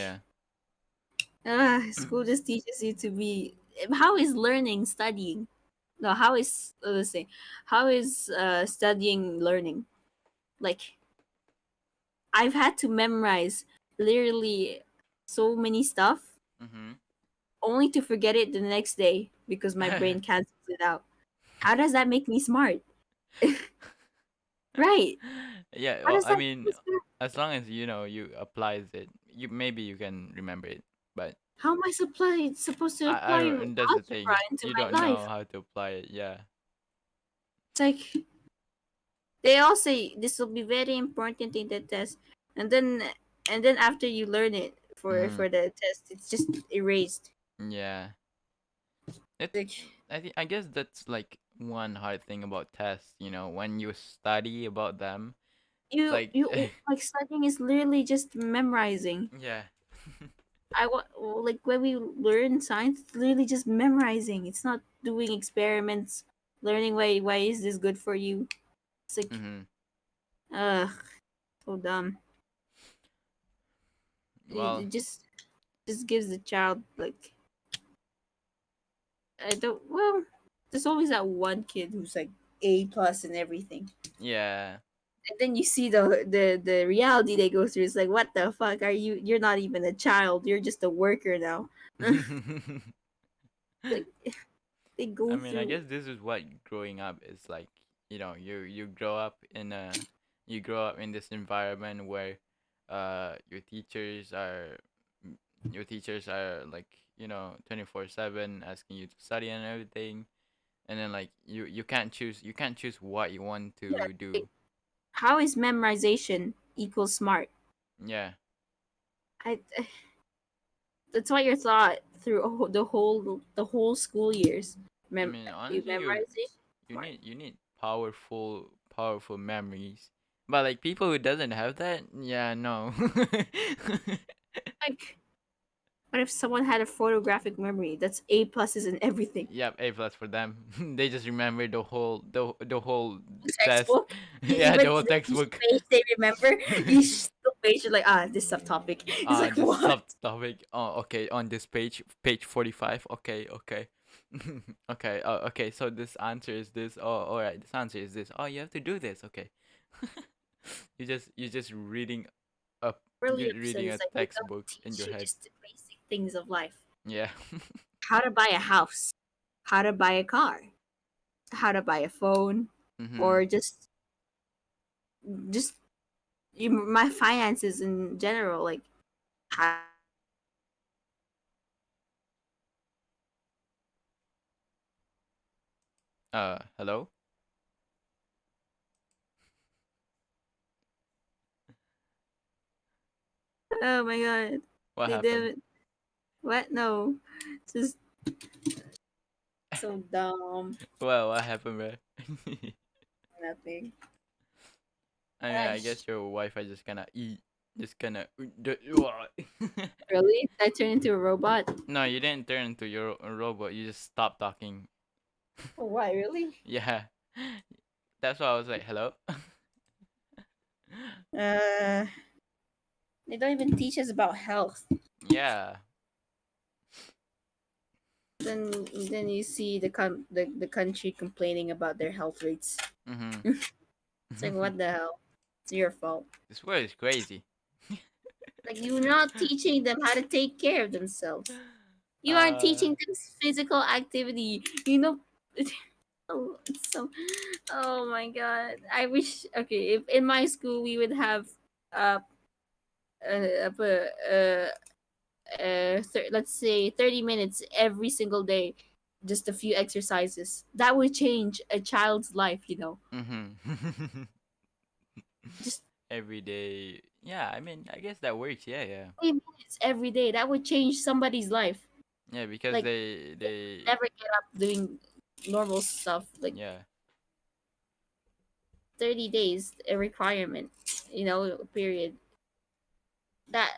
Yeah.
school just teaches you to be. How is learning studying? No, how is, let's say, how is studying learning? Like, I've had to memorize literally so many stuff
Mhm.
only to forget it the next day because my brain cancels it out. How does that make me smart? Right.
Yeah,
How
well,
does
I
that make
mean,
me smart?
as long as you know you applies it, you maybe you can remember it. But
How am I supposed to
I
apply
don't. That's the
algebra
thing.
into
You
my
don't know
life?
how to apply it. Yeah.
It's like they all say this will be very important in the test, and then after you learn it
Mm-hmm.
for the test, it's just erased.
Yeah. It.
Like
I guess that's like one hard thing about tests. You know, when you study about them, like,
like studying is literally just memorizing.
yeah.
I want like when we learn science, it's literally just memorizing. It's not doing experiments, learning why is this good for you. It's like
Mm-hmm.
ugh, so dumb.
Well,
It just gives the child like I don't well. There's always that one kid who's like A plus and everything,
yeah.
and then you see the reality they go through. It's like what the fuck are you? You're not even a child. You're just a worker now. Like they
I
go
mean, I
through.
guess this is what growing up is like. You know, you grow up in a you grow up in this environment where your teachers are your teachers are like, 24/7 asking you to study and everything, and then like you can't choose what you want
Yeah,
to do.
like, how is memorization equals smart?
Yeah.
I that's what you're taught through the whole school years.
I mean,
You
honestly,
memorization
you
smart.
need powerful memories. But like people who doesn't have that, yeah, no.
Like what if someone had a photographic memory? That's A pluses and everything.
Yep, A plus for them. They just remember the whole test.
Textbook.
Yeah, the
Even
whole
each
textbook.
page they remember. Each page you're like, this subtopic. It's like
This
what?
subtopic. Oh, okay. On this page 45. Okay, okay. Okay. Okay. So this answer is this. Oh, all right. This answer is this. Oh, you have to do this. Okay. you just reading a
Really
you're
upset.
reading
It's
a
like they don't
textbook in
teach
your
you
head.
just the basic things of life.
Yeah.
How to buy a house, how to buy a car, how to buy a phone,
Mhm.
or just my finances in general. Like how
Hello.
oh my god,
What
they
happened?
did what? No, it's just so dumb.
Well, what happened, bro?
Nothing.
I mean,
Ay,
I guess your Wi-Fi just kind of just kind of.
really? I turned into a robot?
No, you didn't turn into your robot. You just stopped talking.
Oh, why? Really?
Yeah, that's why I was like, hello.
Uh, they don't even teach us about health.
Yeah.
Then you see the country complaining about their health rates.
Mhm.
It's like what the hell? It's your fault.
This world is crazy.
Like you're not teaching them how to take care of themselves. You aren't
uh.
teaching them physical activity. You know, oh, it's so. Oh my god! I wish. Okay, if in my school we would have uh uh, uh, uh, let's say 30 minutes every single day, just a few exercises. That would change a child's life.
Mhm.
Just
Every day. Yeah, I mean, I guess that works. Yeah, yeah.
3 minutes every day. That would change somebody's life.
Yeah, because
Like
they
never get up doing normal stuff. Like
yeah.
30 days a requirement, period. That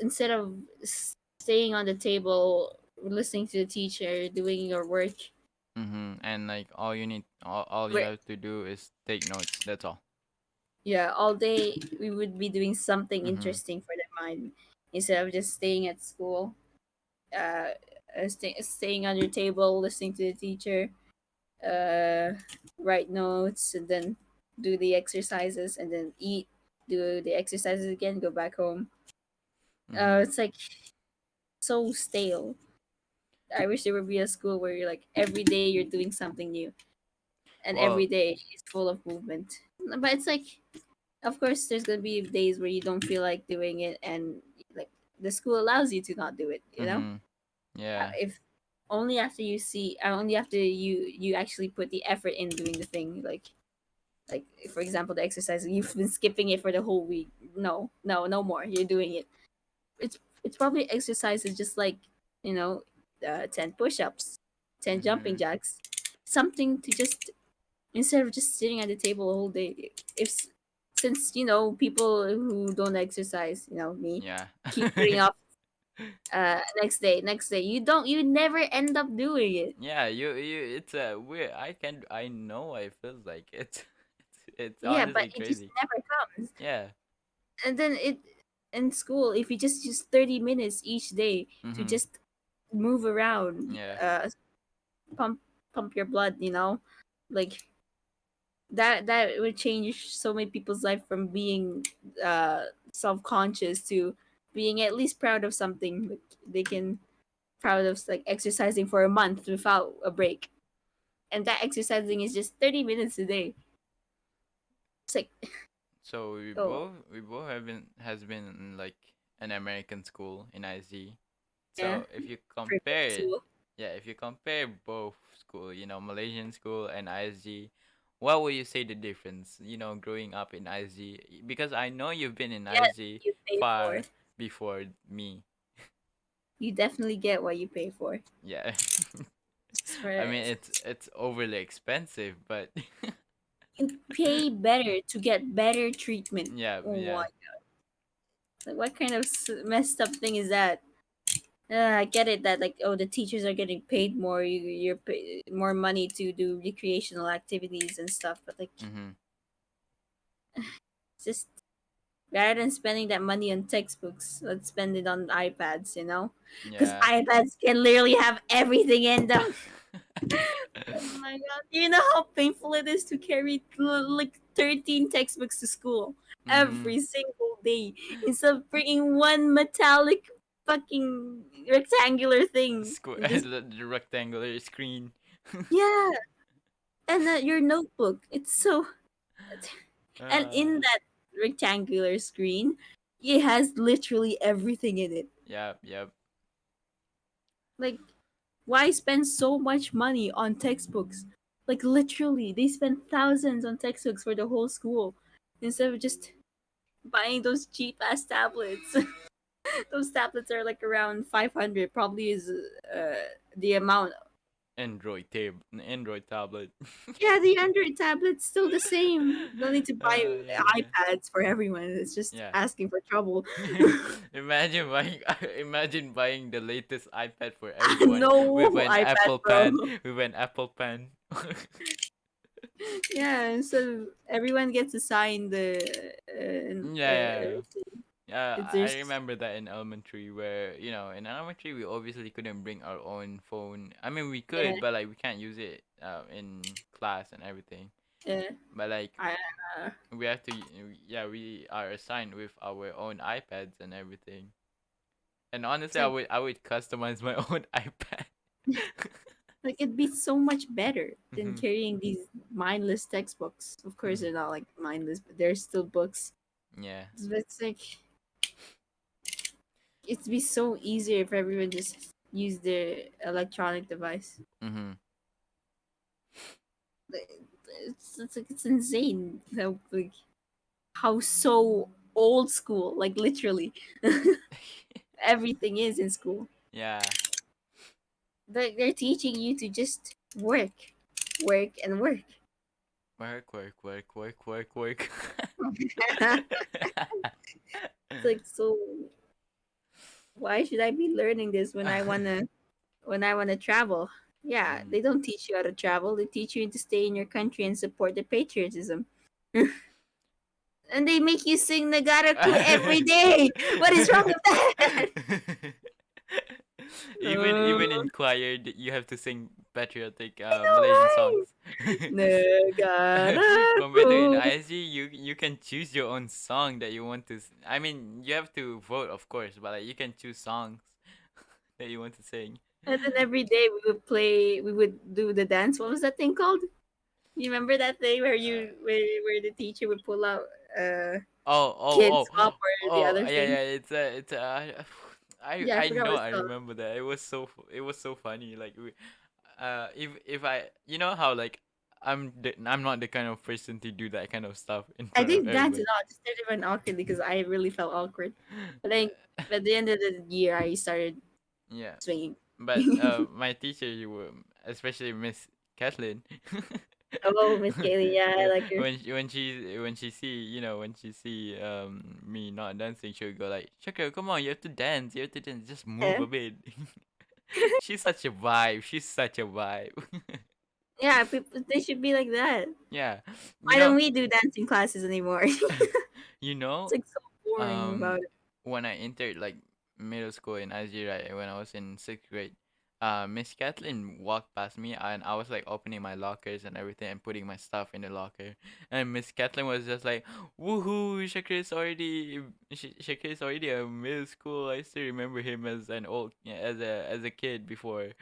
instead of staying on the table, listening to the teacher, doing your work,
Mhm. And like all you
re-
have to do is take notes. That's all.
yeah, all day we would be doing something
Mhm.
interesting for their mind instead of just staying at school, staying on your table, listening to the teacher, uh, write notes, and then do the exercises, and then eat, do the exercises again, go back home.
Mhm.
It's like so stale. I wish there would be a school where you're like every day you're doing something new, and every
Well,
day is full of movement. But it's like, of course, there's gonna be days where you don't feel like doing it, and like the school allows you to not do it. You know,
mm-hmm. Yeah.
if only after you see, only after you actually put the effort in doing the thing, like for example the exercise you've been skipping it for the whole week. No, no, no more, you're doing it. It's probably exercises just like, you know, 10 push-ups, 10 jumping
Mm-hmm.
jacks, something to just, instead of just sitting at the table the whole day. If Since you know people who don't exercise, you know me,
Yeah.
keep putting off next day, you never end up doing it.
Yeah, you it's weird. I know what it feels like. It's
Yeah, but
honestly
it just
crazy.
never comes.
Yeah.
And then it in school, if you just use 30 minutes each day to
Mm-hmm.
just move around,
Yeah.
pump pump your blood, you know, like that would change so many people's life from being self-conscious to being at least proud of something. Like they can proud of like exercising for a month without a break, and that exercising is just 30 minutes a day. It's like,
So
oh
we both have been has been in like an American school in IZ.
yeah,
So if you
privilege
compare it,
too.
yeah, if you compare both school, Malaysian school and ISG, what would you say the difference? Growing up in ISG, because I know you've been in
Yes,
ISG
you pay for.
far before me.
You definitely get what you pay for.
Yeah.
Just for
I mean, it's overly expensive, but
you pay better to get better treatment.
yeah,
Oh
yeah.
my, like what kind of messed up thing is that? I get it that like, oh, the teachers are getting paid more. You're more money to do recreational activities and stuff, but like
Mhm.
it's just rather than spending that money on textbooks, let's spend it on iPads. You know, because
Yeah.
iPads can literally have everything in them. Oh my god! Do you know how painful it is to carry like 13 textbooks to school
mhm.
every single day instead of bringing one metallic fucking rectangular thing?
Square
You just,
the rectangular screen.
yeah, and your notebook. It's so, and
uh,
in that rectangular screen, it has literally everything in it.
yep, yep.
Like, why spend so much money on textbooks? Like literally, they spend thousands on textbooks for the whole school instead of just buying those cheap ass tablets. Those tablets are like around 500. Probably is the amount.
Android tablet.
Yeah, the Android tablet's still the same. No need to buy
Yeah, yeah.
iPads for everyone. It's just
Yeah.
asking for trouble.
imagine buying imagine buying the latest iPad for everyone
No
with an
iPad
Apple
Pro.
Pen with an Apple Pen.
Yeah, so everyone gets assigned
Yeah, yeah.
there's,
I remember that in elementary where, in elementary we obviously couldn't bring our own phone. I mean, we
yeah,
could, but like we can't use it in class and everything.
yeah.
But like
I,
we have to yeah, we are assigned with our own iPads and everything. And
it's
honestly,
like
I would customize my own iPad.
like it'd be so much better than
Mhm.
carrying these mindless textbooks. Of course,
Mhm.
they're not like mindless, but they're still books.
Yeah.
But it's like it'd be so easier if everyone just used their electronic device.
Mhm.
Like, it's like it's insane how like how so old school, like literally everything is in school.
Yeah.
Like they're teaching you to just work and work.
Work, work, work, work, work, work.
It's like, so why should I be learning this when I wanna travel? Yeah,
Mm.
they don't teach you how to travel. They teach you to stay in your country and support the patriotism. And they make you sing Nagaraku every day. What is wrong with that?
Even in choir, you have to sing patriotic
I know,
Malaysian
right?
songs. Compared to in
Nagaraku.
ISG, you can choose your own song that you want to. I mean, you have to vote, of course, but like you can choose songs that you want to sing.
And then every day we would play. We would do the dance. What was that thing called? You remember that thing where
Uh,
where the teacher would pull out
oh,
kids up
oh,
or the
oh,
other
yeah,
thing?
yeah. It's
Yeah, I
I
forgot what
know
it's
I
called.
remember that. It was so funny. Like if I how like I'm not the kind of person to do that kind of stuff in
I
front of
didn't dance
everyone.
at all. Just did it even awkwardly because I really felt awkward. But then at the end of the year, I started
Yeah,
swinging.
but my teacher, especially Miss Kathleen,
Oh, Miss Kaylee, yeah, I
yeah,
like her.
when she see when she see me not dancing, she'll go like, Shaka, come on, you have to dance, just move
Yeah,
a bit. She's such a vibe. She's such a vibe.
yeah. People, they should be like that.
Yeah, you
Why don't
know,
we do dancing classes anymore? It's
you know,
like so boring
um
about it.
when I entered like middle school in IG, right, when I was in sixth grade, Miss Kathleen walked past me and I was like opening my lockers and everything and putting my stuff in the locker, and Miss Kathleen was just like, "Woohoo! Shakir is already a middle school. I still remember him as an old yeah, as a kid before,"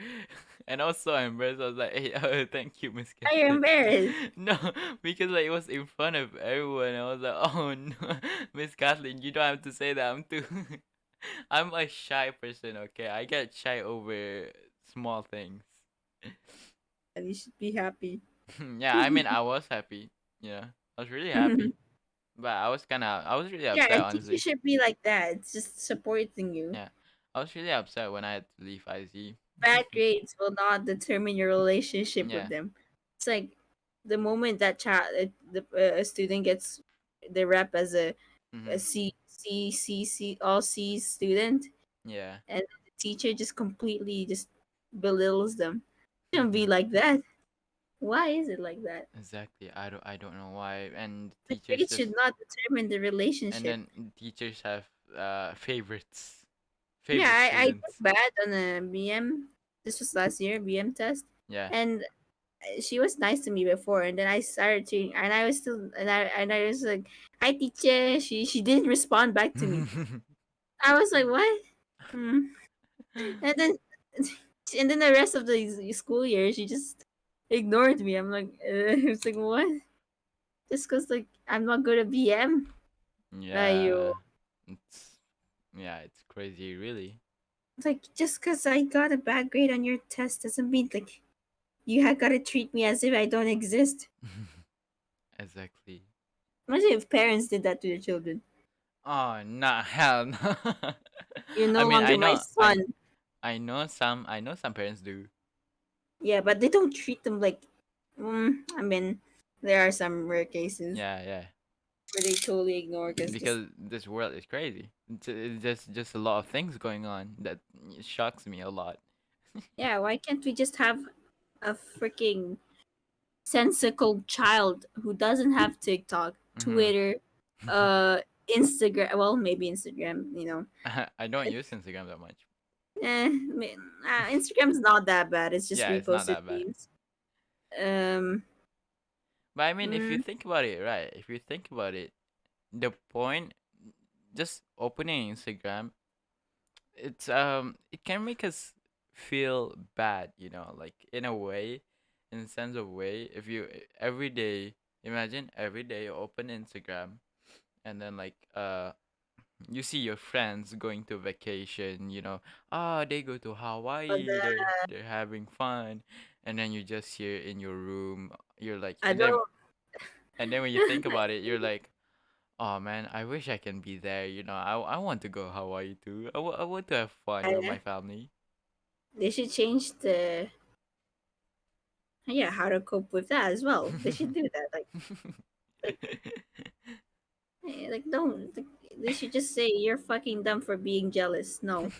and I was so embarrassed. I was like, "Hey, thank you, Miss
Are you
Kathleen."
embarrassed?
No, because like it was in front of everyone. I was like, "Oh no, Miss Kathleen, you don't have to say that. I'm too. I'm a shy person. Okay, I get shy over small things."
And you should be happy.
Yeah, I mean, I was happy. Yeah, I was really happy, but I was really
Yeah,
upset
a teacher
honestly.
should be like that. It's just supporting you.
Yeah, I was really upset when I had to leave IZ.
Bad grades will not determine your relationship with
Yeah.
them. It's like the moment that a student gets the rep as a
Mhm.
C all C student,
Yeah.
and the teacher just completely just belittles them. It shouldn't be like that. Why is it like that?
Exactly. I don't know why. And
The
teachers
grades should
just
not determine the
and
relationship.
then teachers have favorites.
Yeah,
Favorite
I did
students.
bad on a BM. This was last year, BM test,
Yeah.
and she was nice to me before, and then I started to, and I was still, and I was like, "Hi, teacher." She didn't respond back to me. I was like, "What?" Hmm. And then, and then the rest of the school year, she just ignored me. I'm like, it's like what? Just cause like I'm not good at BM. You
Yeah. It's yeah, it's crazy really.
like just cause I got a bad grade on your test doesn't mean like you have gotta treat me as if I don't exist.
Exactly.
Imagine if parents did that to their children.
Oh, nah, hell no.
You're
I
no
mean,
longer my son.
I know some parents do.
Yeah, but they don't treat them like. I mean, there are some rare cases
Yeah, yeah.
where they totally ignore because just
Because this world is crazy. It's just a lot of things going on that shocks me a lot.
yeah. Why can't we just have a freaking sensical child who doesn't have TikTok,
Mhm.
Twitter, uh, Instagram? Well, maybe Instagram.
I don't use Instagram that much.
Instagram's not that bad. It's just
Yeah, it's not
reposted
that bad.
memes. Um,
But I mean, if you
mm,
think about it, right? If you think about it, the point just opening Instagram, it can make us feel bad, like in a way, in a sense of way. If you every day, imagine every day you open Instagram and then like you see your friends going to vacation, they go to
but
Hawaii, they're having fun, and then you just here in your room, you're like,
I don't.
and then when you think about it, you're like, oh man, I wish I can be there. I want to go Hawaii too. I want to have fun with
I,
my family.
they should change the yeah how to cope with that as well. They should do that. Like don't they should just say you're fucking dumb for being jealous. No,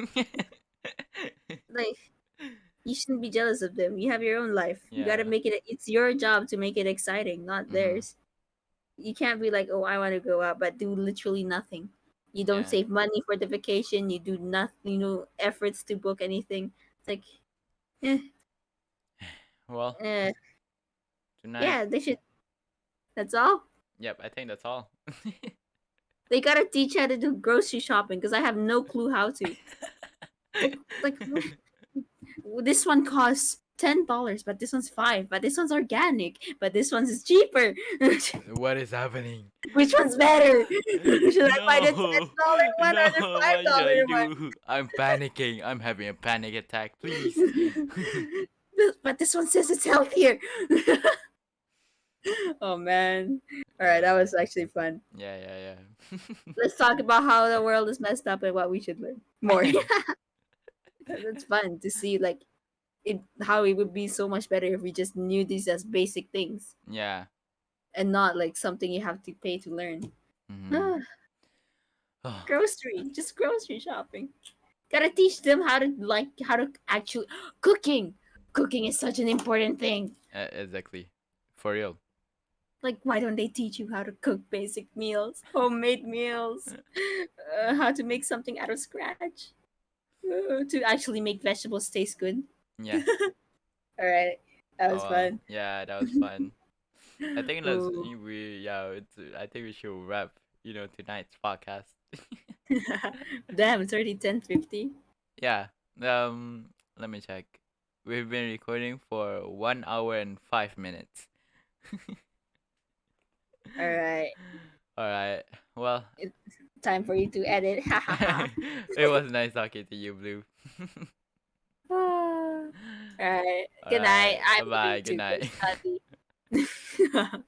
like you shouldn't be jealous of them. You have your own life. You got to
Yeah.
make it. It's your job to make it exciting, not
Mhm.
theirs. You can't be like, oh, I want to go out, but do literally nothing. You don't
Yeah.
save money for the vacation. You do nothing. Efforts to book anything. It's like, eh,
Well,
eh,
tonight.
yeah, they should. That's all.
Yep, I think that's all.
They gotta teach how to do grocery shopping because I have no clue how to. Like, This one costs $10, but this one's 5. But this one's organic. But this one's is cheaper.
What is happening?
Which one's better? Should I buy the
No,
$10 one or the
no,
five
what should I
dollar one?
do? I'm panicking. I'm having a panic attack. Please.
But this one says it's healthier. Oh man. Alright, that
Uh,
was actually fun.
yeah.
Let's talk about how the world is messed up and what we should learn more. That's fun to see like how it would be so much better if we just knew these as basic things
Yeah.
and not like something you have to pay to learn.
Mm-hmm. Oh,
Just grocery shopping. Gotta teach them how to actually cooking. Cooking is such an important thing.
exactly. For real.
Like, why don't they teach you how to cook basic meals, homemade meals, how to make something out of scratch, to actually make vegetables taste good?
Yeah.
All right, that
Oh
was
well.
fun.
Yeah, that was fun. I think let's
Ooh.
we yeah. I think we should wrap. Tonight's podcast.
Damn, it's already 10:50.
Yeah. Let me check. We've been recording for 1 hour and 5 minutes.
All right,
All right. Well,
it's time for you to edit. Ha ha ha.
it was nice talking to you, Blue.
All right,
All
good night.
right.
I'm
Bye bye.
going
Good
to go
night.
study.